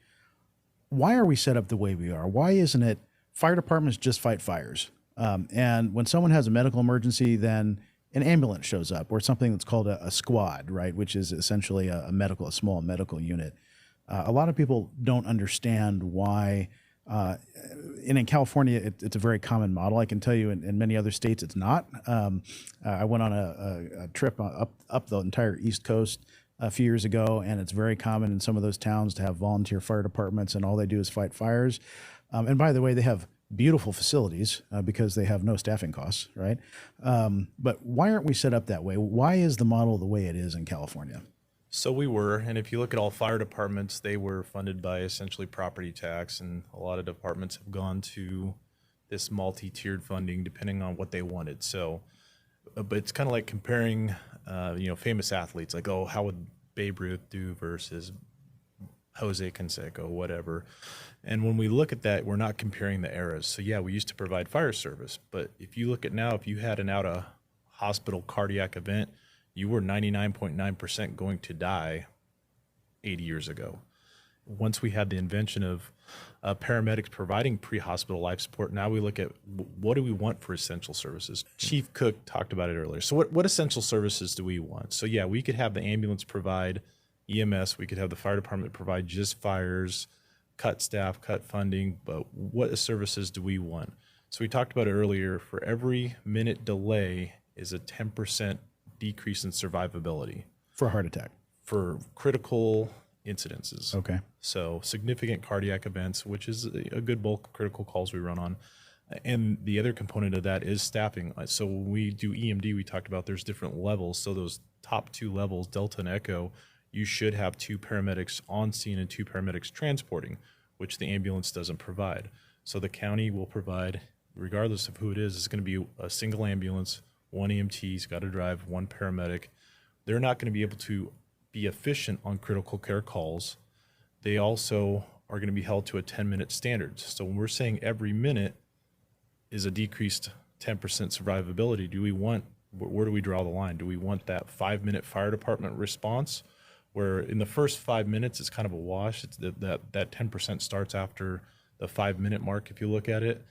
Why are we set up the way we are? Why isn't it fire departments just fight fires? And when someone has a medical emergency, then an ambulance shows up, or something that's called a squad, right, which is essentially a small medical unit. A lot of people don't understand why. And in California, it's a very common model. I can tell you in many other states, it's not. I went on a trip up the entire East Coast a few years ago, and it's very common in some of those towns to have volunteer fire departments, and all they do is fight fires. And by the way, they have beautiful facilities because they have no staffing costs, right? But why aren't we set up that way? Why is the model the way it is in California? So we were, and if you look at all fire departments, they were funded by essentially property tax, and a lot of departments have gone to this multi-tiered funding depending on what they wanted. So, but it's kind of like comparing, famous athletes, like, oh, how would Babe Ruth do versus Jose Canseco, whatever. And when we look at that, we're not comparing the eras. So yeah, we used to provide fire service, but if you look at now, if you had an out-of-hospital cardiac event, you were 99.9% going to die 80 years ago. Once we had the invention of paramedics providing pre-hospital life support, now we look at what do we want for essential services. Chief Cooke talked about it earlier. So what essential services do we want? So yeah, we could have the ambulance provide EMS, we could have the fire department provide just fires, cut staff, cut funding, but what services do we want? So we talked about it earlier, for every minute delay is a 10% decrease in survivability. For a heart attack? For critical incidences. Okay. So significant cardiac events, which is a good bulk of critical calls we run on. And the other component of that is staffing. So when we do EMD, we talked about there's different levels. So those top 2 levels, Delta and Echo, you should have 2 paramedics on scene and 2 paramedics transporting, which the ambulance doesn't provide. So the county will provide, regardless of who it is, it's going to be a single ambulance one EMT's got to drive, one paramedic. They're not going to be able to be efficient on critical care calls. They also are going to be held to a 10-minute standard. So when we're saying every minute is a decreased 10% survivability, where do we draw the line? Do we want that 5-minute fire department response where in the first 5 minutes it's kind of a wash? It's that 10% starts after the 5-minute mark if you look at it,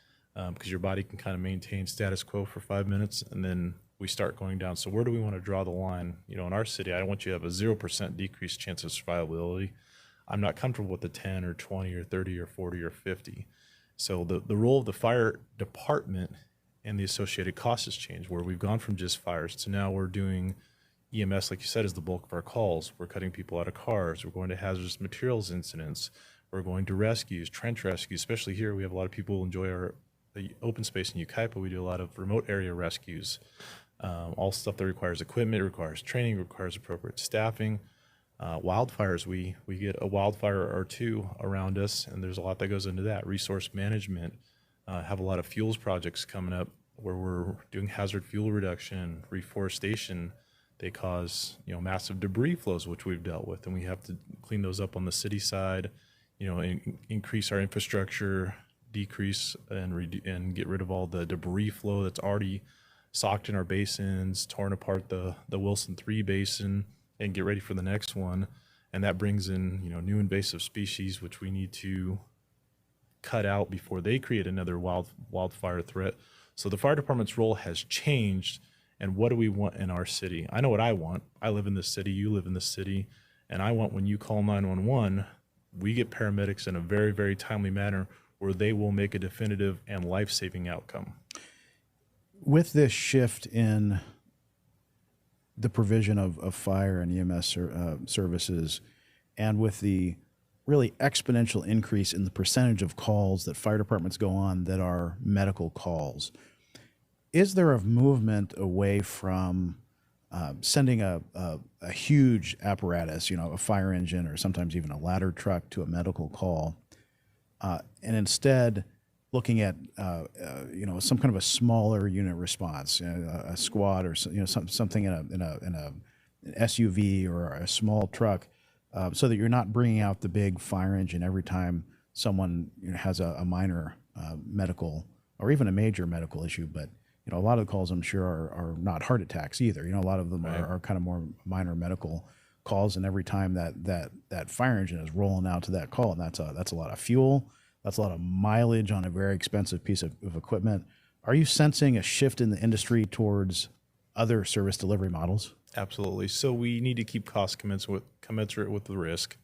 because your body can kind of maintain status quo for 5 minutes, and then we start going down. So where do we want to draw the line? You know, in our city, I don't want you to have a 0% decreased chance of survivability. I'm not comfortable with the 10 or 20 or 30 or 40 or 50. So the role of the fire department and the associated costs has changed, where we've gone from just fires to now we're doing EMS, like you said, is the bulk of our calls. We're cutting people out of cars. We're going to hazardous materials incidents. We're going to rescues, trench rescues, especially here. We have a lot of people who enjoy the open space in Yucaipa. We do a lot of remote area rescues. All stuff that requires equipment, requires training, requires appropriate staffing. Wildfires, we get a wildfire or two around us, and there's a lot that goes into that. Resource management, have a lot of fuels projects coming up where we're doing hazard fuel reduction, reforestation. They cause, massive debris flows, which we've dealt with, and we have to clean those up on the city side, increase our infrastructure, decrease and get rid of all the debris flow that's already socked in our basins, torn apart the Wilson 3 basin, and get ready for the next one. And that brings in, new invasive species, which we need to cut out before they create another wildfire threat. So the fire department's role has changed. And what do we want in our city? I know what I want. I live in this city, you live in this city, and I want when you call 911, we get paramedics in a very, very timely manner where they will make a definitive and life-saving outcome. With this shift in the provision of fire and EMS services, and with the really exponential increase in the percentage of calls that fire departments go on that are medical calls, is there a movement away from sending a huge apparatus, a fire engine or sometimes even a ladder truck to a medical call, and instead looking at some kind of a smaller unit response, a squad or something in an SUV or a small truck, so that you're not bringing out the big fire engine every time someone has a minor medical or even a major medical issue. But a lot of the calls, I'm sure, are not heart attacks either. A lot of them are kind of more minor medical calls, and every time that fire engine is rolling out to that call, and that's a lot of fuel, that's a lot of mileage on a very expensive piece of equipment. Are you sensing a shift in the industry towards other service delivery models? Absolutely. So we need to keep costs commensurate with the risk,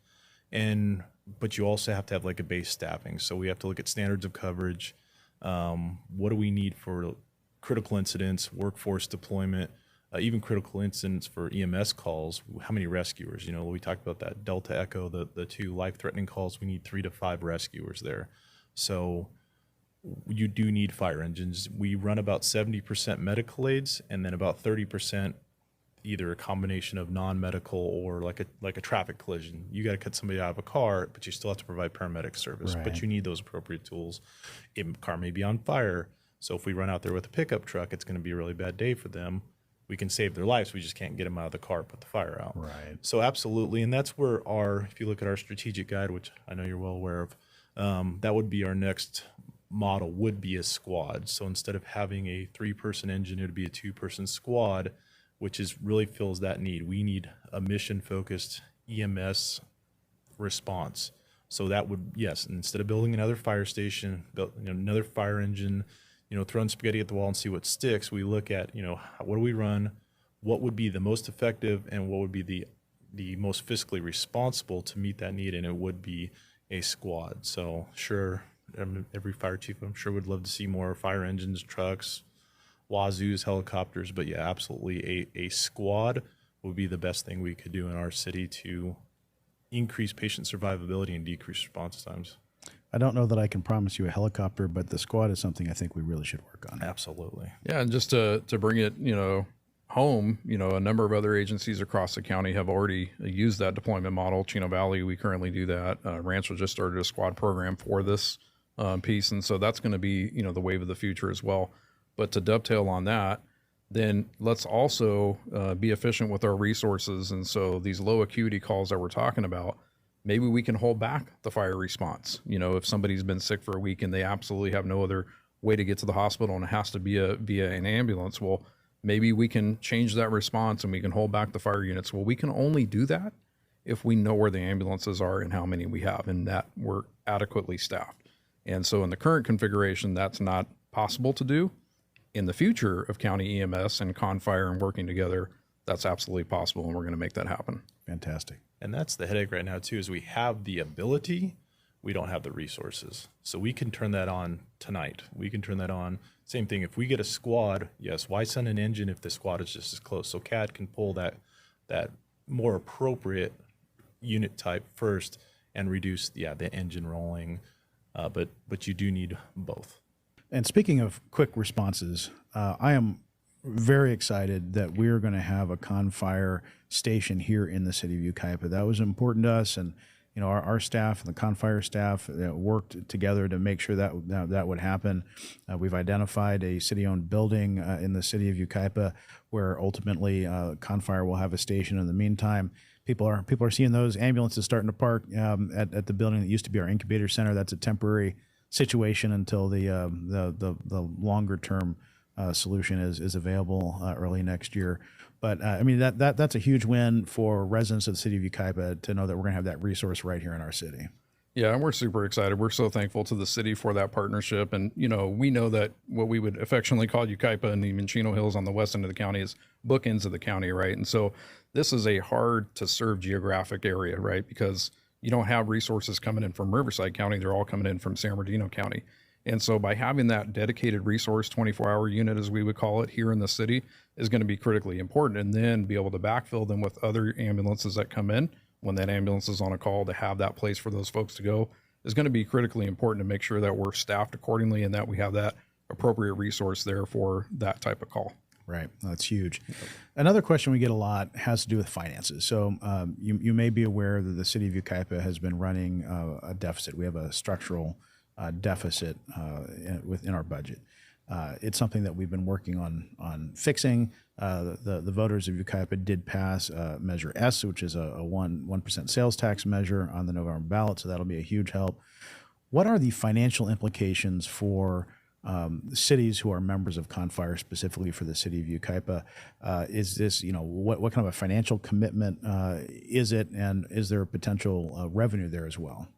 but you also have to have like a base staffing. So we have to look at standards of coverage. What do we need for critical incidents, workforce deployment, even critical incidents for EMS calls? How many rescuers? We talked about that Delta Echo, the 2 life-threatening calls. We need 3 to 5 rescuers there. So you do need fire engines. We run about 70% medical aids, and then about 30% either a combination of non-medical or like a traffic collision. You got to cut somebody out of a car, but you still have to provide paramedic service. Right. But you need those appropriate tools. A car may be on fire. So if we run out there with a pickup truck, it's going to be a really bad day for them. We can save their lives. We just can't get them out of the car, put the fire out. Right. So absolutely. And that's where if you look at our strategic guide, which I know you're well aware of, that would be our next model, would be a squad. So instead of having a 3-person engine, it would be a 2-person squad, which really fills that need. We need a mission-focused EMS response. So that would, yes, instead of building another fire station, another fire engine, throwing spaghetti at the wall and see what sticks, we look at, what do we run, what would be the most effective, and what would be the most fiscally responsible to meet that need, and it would be a squad. So sure, every fire chief, I'm sure, would love to see more fire engines, trucks, wazoos, helicopters, but yeah, absolutely a squad would be the best thing we could do in our city to increase patient survivability and decrease response times. I don't know that I can promise you a helicopter, but the squad is something I think we really should work on. Absolutely. Yeah, and just to bring it, home, a number of other agencies across the county have already used that deployment model. Chino Valley, we currently do that. Rancho just started a squad program for this piece, and so that's going to be, the wave of the future as well. But to dovetail on that, then let's also be efficient with our resources. And so these low acuity calls that we're talking about, maybe we can hold back the fire response. You know, if somebody's been sick for a week and they absolutely have no other way to get to the hospital and it has to be via an ambulance, well, maybe we can change that response and we can hold back the fire units. Well, we can only do that if we know where the ambulances are and how many we have and that we're adequately staffed. And so in the current configuration, that's not possible to do. In the future of county EMS and CONFIRE and working together, that's absolutely possible, and we're going to make that happen. Fantastic. And that's the headache right now too, is we have the ability, we don't have the resources. So we can turn that on tonight. We can turn that on. Same thing, if we get a squad, yes, why send an engine if the squad is just as close? So CAD can pull that more appropriate unit type first and reduce the engine rolling, but you do need both. And speaking of quick responses, I am very excited that we're going to have a CONFIRE station here in the city of Yucaipa. That was important to us, and you know our staff and the CONFIRE staff worked together to make sure that would happen. We've identified a city-owned building in the city of Yucaipa where ultimately CONFIRE will have a station. In the meantime, people are seeing those ambulances starting to park at the building that used to be our incubator center. That's a temporary situation until the longer term solution is available early next year. But I mean that's a huge win for residents of the city of Yucaipa to know that we're going to have that resource right here in our city. Yeah, and we're super excited. We're so thankful to the city for that partnership. And, you know, we know that what we would affectionately call Yucaipa and the Minchino Hills on the west end of the county is bookends of the county, right? And so this is a hard to serve geographic area, right? Because you don't have resources coming in from Riverside County. They're all coming in from San Bernardino County. And so by having that dedicated resource, 24-hour unit, as we would call it, here in the city is going to be critically important. And then be able to backfill them with other ambulances that come in when that ambulance is on a call, to have that place for those folks to go is going to be critically important to make sure that we're staffed accordingly and that we have that appropriate resource there for that type of call. Right. That's huge. Another question we get a lot has to do with finances. So you may be aware that the city of Yucaipa has been running a deficit. We have a structural deficit within our budget. It's something that we've been working on fixing. The voters of Yucaipa did pass Measure S, which is a 1% sales tax measure on the November ballot, so that'll be a huge help. What are the financial implications for cities who are members of CONFIRE, specifically for the city of Yucaipa? Is this, what kind of a financial commitment is it, and is there potential revenue there as well?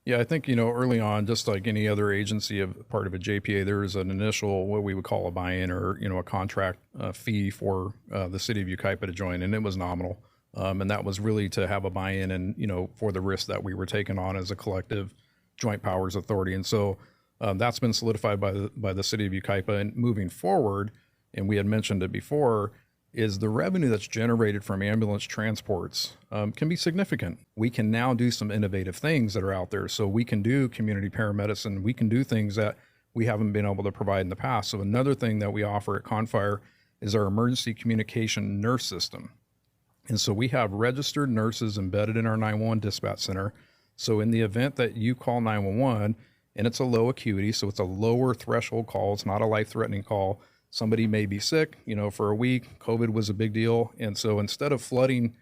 Yeah, I think, early on, just like any other agency of part of a JPA, there is an initial, what we would call a buy-in or, a contract fee for the city of Yucaipa to join, and it was nominal. And that was really to have a buy-in and, for the risk that we were taking on as a collective joint powers authority. And so that's been solidified by the city of Yucaipa. And moving forward, and we had mentioned it before, is the revenue that's generated from ambulance transports can be significant. We can now do some innovative things that are out there. So we can do community paramedicine. We can do things that we haven't been able to provide in the past. So another thing that we offer at CONFIRE is our emergency communication nurse system. And so we have registered nurses embedded in our 911 dispatch center. So in the event that you call 911 and it's a low acuity, so it's a lower threshold call, it's not a life-threatening call, somebody may be sick, for a week. COVID was a big deal. And so instead of flooding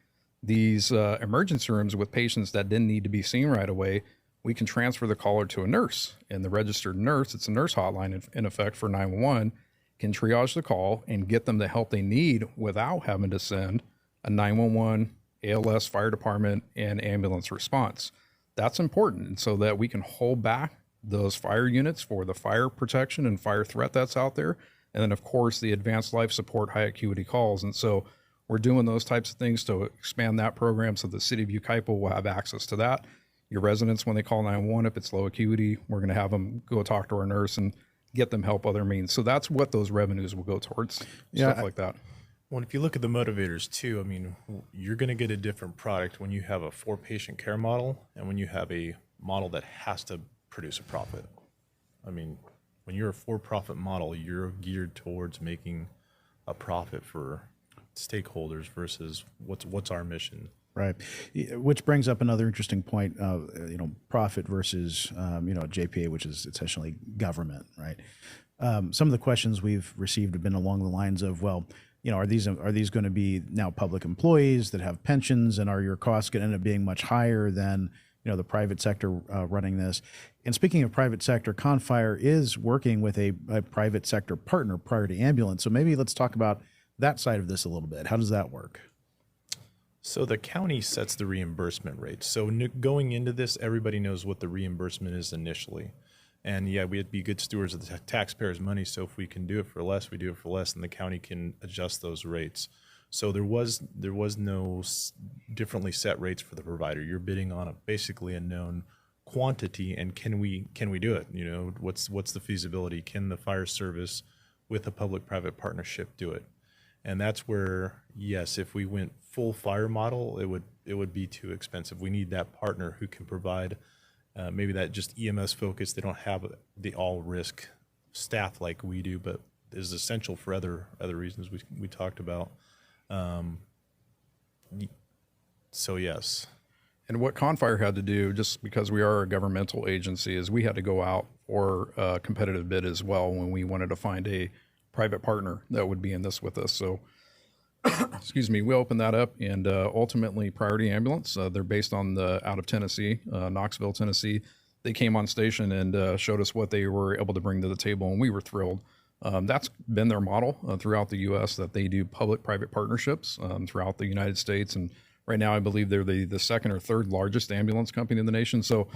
these emergency rooms with patients that didn't need to be seen right away, we can transfer the caller to a nurse. And the registered nurse, it's a nurse hotline in effect for 911, can triage the call and get them the help they need without having to send a 911, ALS, fire department, and ambulance response. That's important, and so that we can hold back those fire units for the fire protection and fire threat that's out there. And then, of course, the advanced life support high acuity calls. And so we're doing those types of things to expand that program so the city of Yucaipa will have access to that. Your residents, when they call 911, if it's low acuity, we're going to have them go talk to our nurse and get them help other means. So that's what those revenues will go towards, stuff like that. Well, if you look at the motivators too, you're going to get a different product when you have a 4-patient care model and when you have a model that has to produce a profit. When you're a for-profit model, you're geared towards making a profit for stakeholders versus what's our mission. Right, which brings up another interesting point. Profit versus JPA, which is essentially government, right? Some of the questions we've received have been along the lines of, well, are these going to be now public employees that have pensions, and are your costs going to end up being much higher than the private sector running this? And speaking of private sector, CONFIRE is working with a private sector partner, Priority Ambulance. So maybe let's talk about that side of this a little bit. How does that work? So the county sets the reimbursement rate. So going into this, everybody knows what the reimbursement is initially. And yeah, we'd be good stewards of the taxpayers' money. So if we can do it for less, we do it for less, and the county can adjust those rates. So there was no differently set rates for the provider. You're bidding on basically a known quantity, and can we do it? What's the feasibility? Can the fire service with a public-private partnership do it? And that's where, yes, if we went full fire model, it would be too expensive. We need that partner who can provide maybe that just EMS focus. They don't have the all risk staff like we do, but is essential for other reasons we talked about. So yes. And what CONFIRE had to do, just because we are a governmental agency, is we had to go out for a competitive bid as well when we wanted to find a private partner that would be in this with us. So, excuse me, we opened that up, and ultimately Priority Ambulance, they're based out of Tennessee, Knoxville, Tennessee. They came on station and showed us what they were able to bring to the table, and we were thrilled. That's been their model throughout the U.S., that they do public-private partnerships throughout the United States. And right now, I believe they're the second or third largest ambulance company in the nation. So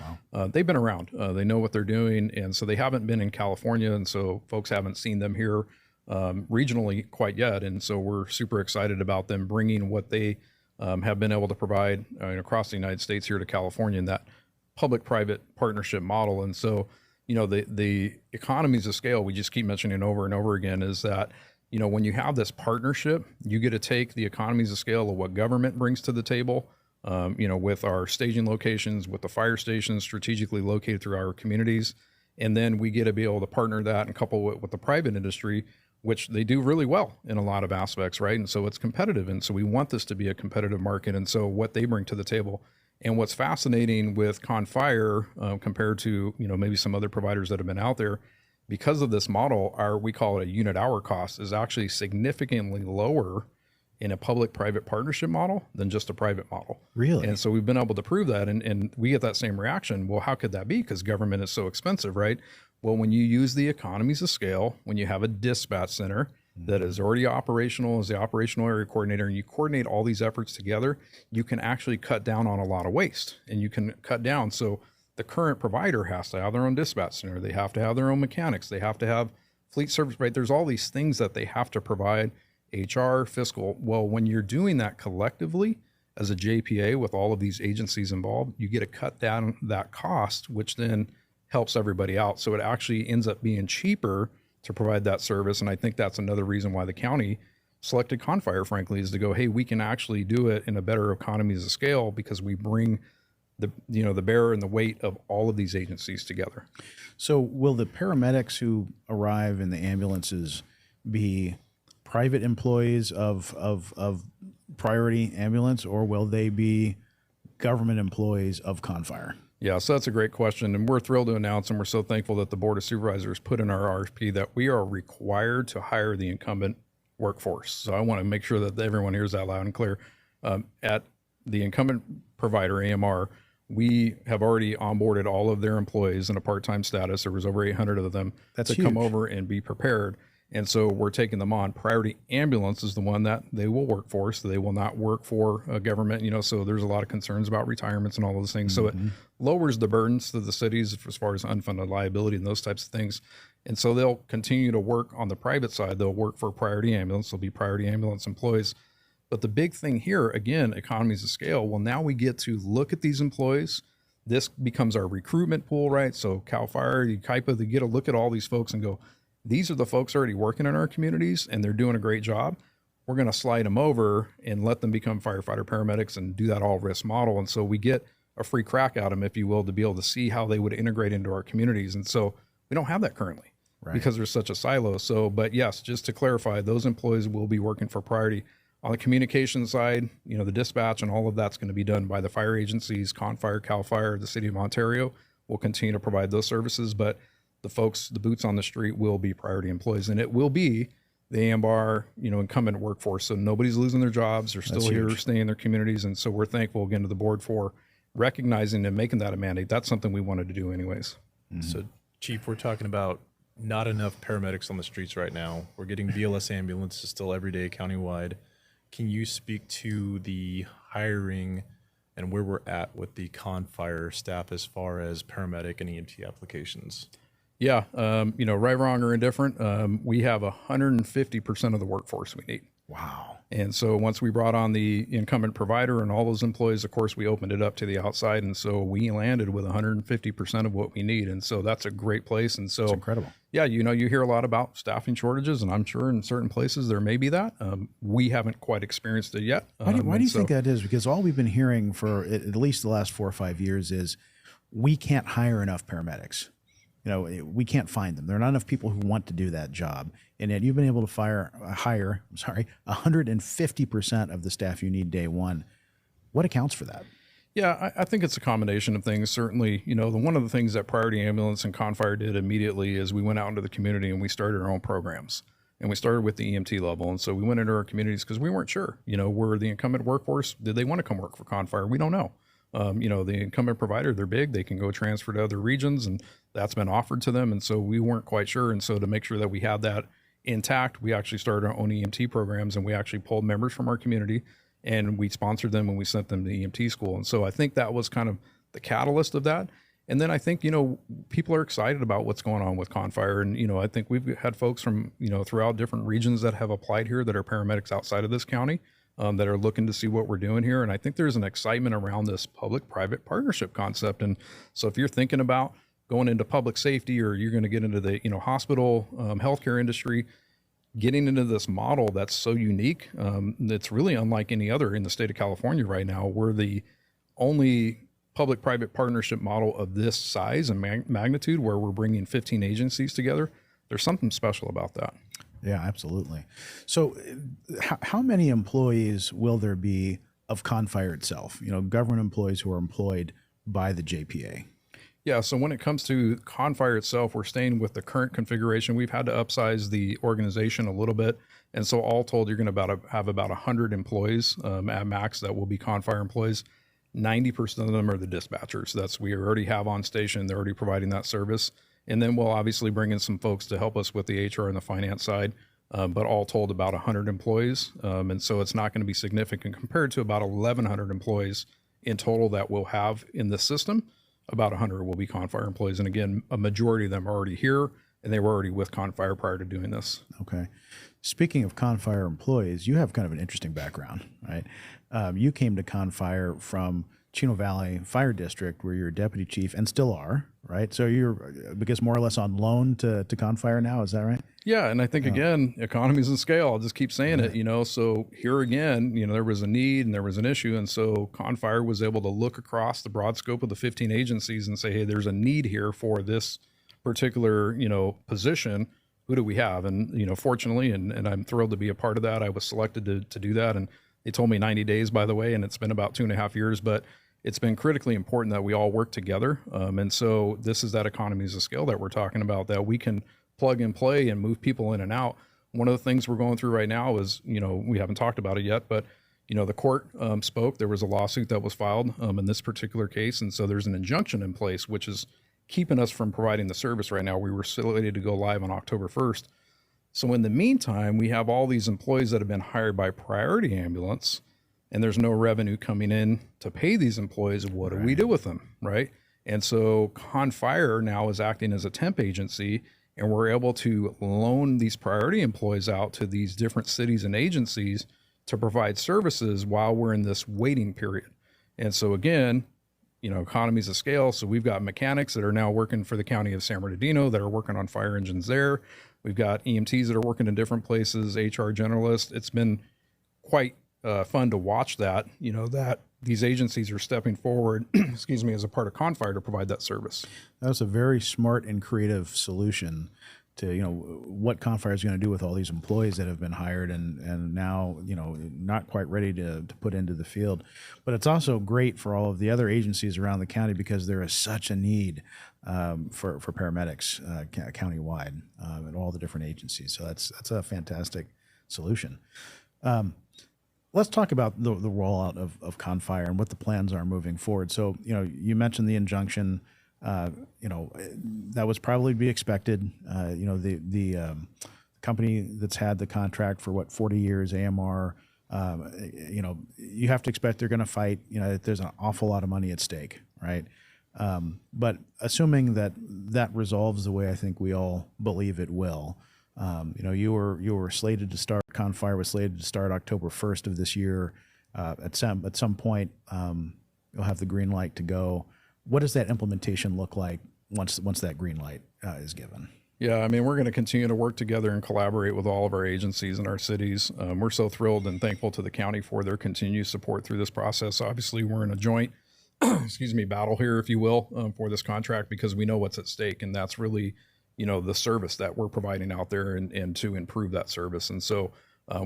they've been around. They know what they're doing. And so they haven't been in California. And so folks haven't seen them here regionally quite yet. And so we're super excited about them bringing what they have been able to provide across the United States here to California in that public-private partnership model. And so, the economies of scale, we just keep mentioning over and over again, is that, when you have this partnership, you get to take the economies of scale of what government brings to the table, with our staging locations, with the fire stations strategically located through our communities. And then we get to be able to partner that and couple it with the private industry, which they do really well in a lot of aspects, right? And so it's competitive. And so we want this to be a competitive market. And so what they bring to the table. And what's fascinating with CONFIRE compared to, maybe some other providers that have been out there, because of this model, we call it a unit hour cost, is actually significantly lower in a public-private partnership model than just a private model. Really? And so we've been able to prove that, and we get that same reaction. Well, how could that be? Because government is so expensive, right? Well, when you use the economies of scale, when you have a dispatch center that is already operational as the operational area coordinator, and you coordinate all these efforts together, you can actually cut down on a lot of waste, and you can cut down. So the current provider has to have their own dispatch center. They have to have their own mechanics. They have to have fleet service, right? There's all these things that they have to provide, HR, fiscal. Well, when you're doing that collectively as a JPA with all of these agencies involved, you get to cut down that cost, which then helps everybody out. So it actually ends up being cheaper to provide that service. And I think that's another reason why the county selected CONFIRE, frankly, is to go, hey, we can actually do it in a better economies of scale because we bring the bearer and the weight of all of these agencies together. So will the paramedics who arrive in the ambulances be private employees of Priority Ambulance, or will they be government employees of CONFIRE? Yeah, so that's a great question. And we're thrilled to announce, and we're so thankful that the Board of Supervisors put in our RFP that we are required to hire the incumbent workforce. So I want to make sure that everyone hears that loud and clear. At the incumbent provider, AMR, we have already onboarded all of their employees in a part-time status. There was over 800 of them That's come huge. over and be prepared. And so we're taking them on. Priority Ambulance is the one that they will work for. So they will not work for a government, so there's a lot of concerns about retirements and all those things. So it lowers the burdens to the cities as far as unfunded liability and those types of things. And so they'll continue to work on the private side. They'll work for Priority Ambulance. They'll be Priority Ambulance employees. But the big thing here, again, economies of scale. Well, now we get to look at these employees. This becomes our recruitment pool, right? So CAL FIRE, Yucaipa, they get to look at all these folks and go, these are the folks already working in our communities and they're doing a great job. We're going to slide them over and let them become firefighter paramedics and do that all risk model. And so we get a free crack at them, if you will, to be able to see how they would integrate into our communities. And so we don't have that currently because there's such a silo. So, but yes, just to clarify, those employees will be working for Priority. On the communication side, the dispatch and all of that's going to be done by the fire agencies, CONFIRE, CAL FIRE, the City of Ontario will continue to provide those services. But the folks, the boots on the street will be priority employees, and it will be the AMBAR, incumbent workforce. So nobody's losing their jobs. They're still here, staying in their communities. And so we're thankful again to the board for recognizing and making that a mandate. That's something we wanted to do anyways. So Chief, we're talking about not enough paramedics on the streets right now. We're getting BLS ambulances still every day countywide. Can you speak to the hiring and where we're at with the CONFIRE staff as far as paramedic and EMT applications? Yeah, right, wrong, or indifferent, we have 150% of the workforce we need. Wow. And so once we brought on the incumbent provider and all those employees, of course, we opened it up to the outside. And so we landed with 150% of what we need. And so that's a great place. And so It's incredible. Yeah, you hear a lot about staffing shortages, and I'm sure in certain places there may be that. We haven't quite experienced it yet. Why do you think that is? Because all we've been hearing for at least the last 4 or 5 years is we can't hire enough paramedics. We can't find them. There are not enough people who want to do that job. And yet you've been able to hire 150% of the staff you need day one. What accounts for that? Yeah, I think it's a combination of things. Certainly, one of the things that Priority Ambulance and CONFIRE did immediately is we went out into the community and we started our own programs. And we started with the EMT level. And so we went into our communities because we weren't sure, were the incumbent workforce, did they want to come work for CONFIRE? We don't know. The incumbent provider, they're big, they can go transfer to other regions, and that's been offered to them. And so we weren't quite sure. And so to make sure that we had that intact, we actually started our own EMT programs, and we actually pulled members from our community and we sponsored them and we sent them to EMT school. And so I think that was kind of the catalyst of that. And then I think, people are excited about what's going on with CONFIRE. And, I think we've had folks from, throughout different regions that have applied here that are paramedics outside of this county. That are looking to see what we're doing here. And I think there's an excitement around this public-private partnership concept. And so if you're thinking about going into public safety, or you're going to get into the hospital healthcare industry, getting into this model that's so unique, that's really unlike any other in the state of California right now. We're the only public-private partnership model of this size and magnitude where we're bringing 15 agencies together. There's something special about that. Yeah, absolutely. So how many employees will there be of CONFIRE itself, government employees who are employed by the JPA? Yeah, so when it comes to CONFIRE itself, we're staying with the current configuration. We've had to upsize the organization a little bit. And so all told, you're going to have about 100 employees at max that will be CONFIRE employees. 90% of them are the dispatchers. We already have on station. They're already providing that service. And then we'll obviously bring in some folks to help us with the HR and the finance side, but all told about 100 employees. And so it's not going to be significant compared to about 1,100 employees in total that we'll have in the system. About 100 will be CONFIRE employees. And again, a majority of them are already here, and they were already with CONFIRE prior to doing this. Okay. Speaking of CONFIRE employees, you have kind of an interesting background, right? You came to CONFIRE from Chino Valley Fire District, where you're deputy chief and still are, right? So you're, I guess, more or less on loan to CONFIRE now. Is that right? Yeah. And I think, again, economies of scale, I'll just keep saying it, so here again, there was a need and there was an issue. And so CONFIRE was able to look across the broad scope of the 15 agencies and say, hey, there's a need here for this particular, position. Who do we have? And, fortunately, and I'm thrilled to be a part of that. I was selected to do that. And they told me 90 days, by the way, and it's been about 2.5 years, but it's been critically important that we all work together. And so this is that economies of scale that we're talking about, that we can plug and play and move people in and out. One of the things we're going through right now is, we haven't talked about it yet, but, the court spoke. There was a lawsuit that was filed in this particular case. And so there's an injunction in place, which is keeping us from providing the service right now. We were slated to go live on October 1st. So in the meantime, we have all these employees that have been hired by Priority Ambulance, and there's no revenue coming in to pay these employees. What do we do with them, right? And so CONFIRE now is acting as a temp agency, and we're able to loan these priority employees out to these different cities and agencies to provide services while we're in this waiting period. And so again, economies of scale. So we've got mechanics that are now working for the county of San Bernardino that are working on fire engines there. We've got EMTs that are working in different places, HR generalists. It's been quite fun to watch that, that these agencies are stepping forward, as a part of CONFIRE to provide that service. That was a very smart and creative solution what CONFIRE is going to do with all these employees that have been hired and now, not quite ready to put into the field. But it's also great for all of the other agencies around the county because there is such a need for paramedics countywide at all the different agencies. So that's a fantastic solution. Let's talk about the rollout of CONFIRE and what the plans are moving forward. So, you mentioned the injunction. That was probably to be expected. The company that's had the contract for 40 years, AMR, you have to expect they're going to fight. There's an awful lot of money at stake, right? But assuming that resolves the way I think we all believe it will, you were slated to start. CONFIRE was slated to start October 1st of this year. At some point, you'll have the green light to go. What does that implementation look like once that green light is given? Yeah, I mean, we're going to continue to work together and collaborate with all of our agencies in our cities. We're so thrilled and thankful to the county for their continued support through this process. Obviously, we're in a joint, battle here, if you will, for this contract because we know what's at stake, and that's really, the service that we're providing out there and to improve that service. And so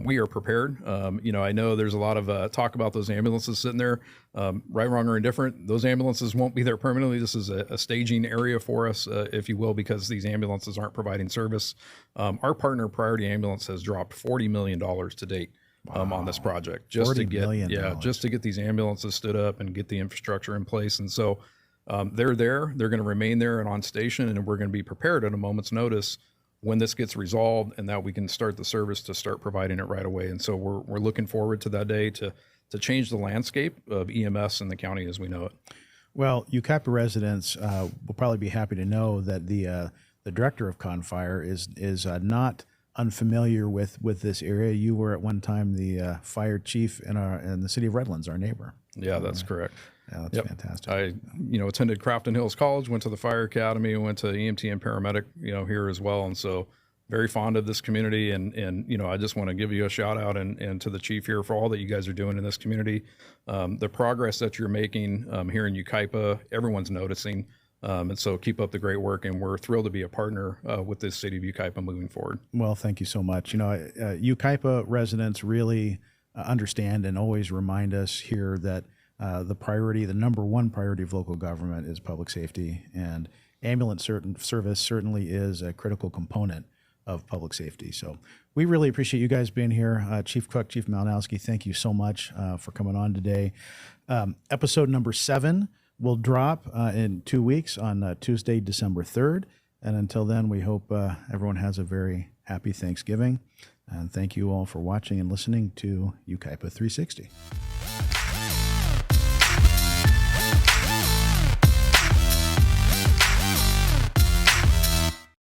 we are prepared. I know there's a lot of talk about those ambulances sitting there, right, wrong, or indifferent. Those ambulances won't be there permanently. This is a staging area for us, if you will, because these ambulances aren't providing service. Our partner Priority Ambulance has dropped $40 million to date on this project just to get these ambulances stood up and get the infrastructure in place. And so they're there. They're going to remain there and on station, and we're going to be prepared at a moment's notice when this gets resolved and that we can start the service to start providing it right away. And so we're looking forward to that day to change the landscape of EMS in the county as we know it. Well, Yucaipa residents will probably be happy to know that the director of CONFIRE is not unfamiliar with this area. You were at one time the fire chief in the city of Redlands, our neighbor. Yeah, that's correct. Yeah, that's fantastic. I, attended Crafton Hills College, went to the fire academy, went to EMT and paramedic, here as well. And so very fond of this community. And I just want to give you a shout out and to the chief here for all that you guys are doing in this community. The progress that you're making here in Yucaipa, everyone's noticing. And so keep up the great work. And we're thrilled to be a partner with this city of Yucaipa moving forward. Well, thank you so much. Yucaipa residents really understand and always remind us here that the number one priority of local government is public safety, and ambulance service certainly is a critical component of public safety. So we really appreciate you guys being here. Chief Cooke, Chief Malinowski, thank you so much for coming on today. Episode number 7 will drop in 2 weeks on Tuesday, December 3rd. And until then, we hope everyone has a very happy Thanksgiving. And thank you all for watching and listening to Yucaipa 360.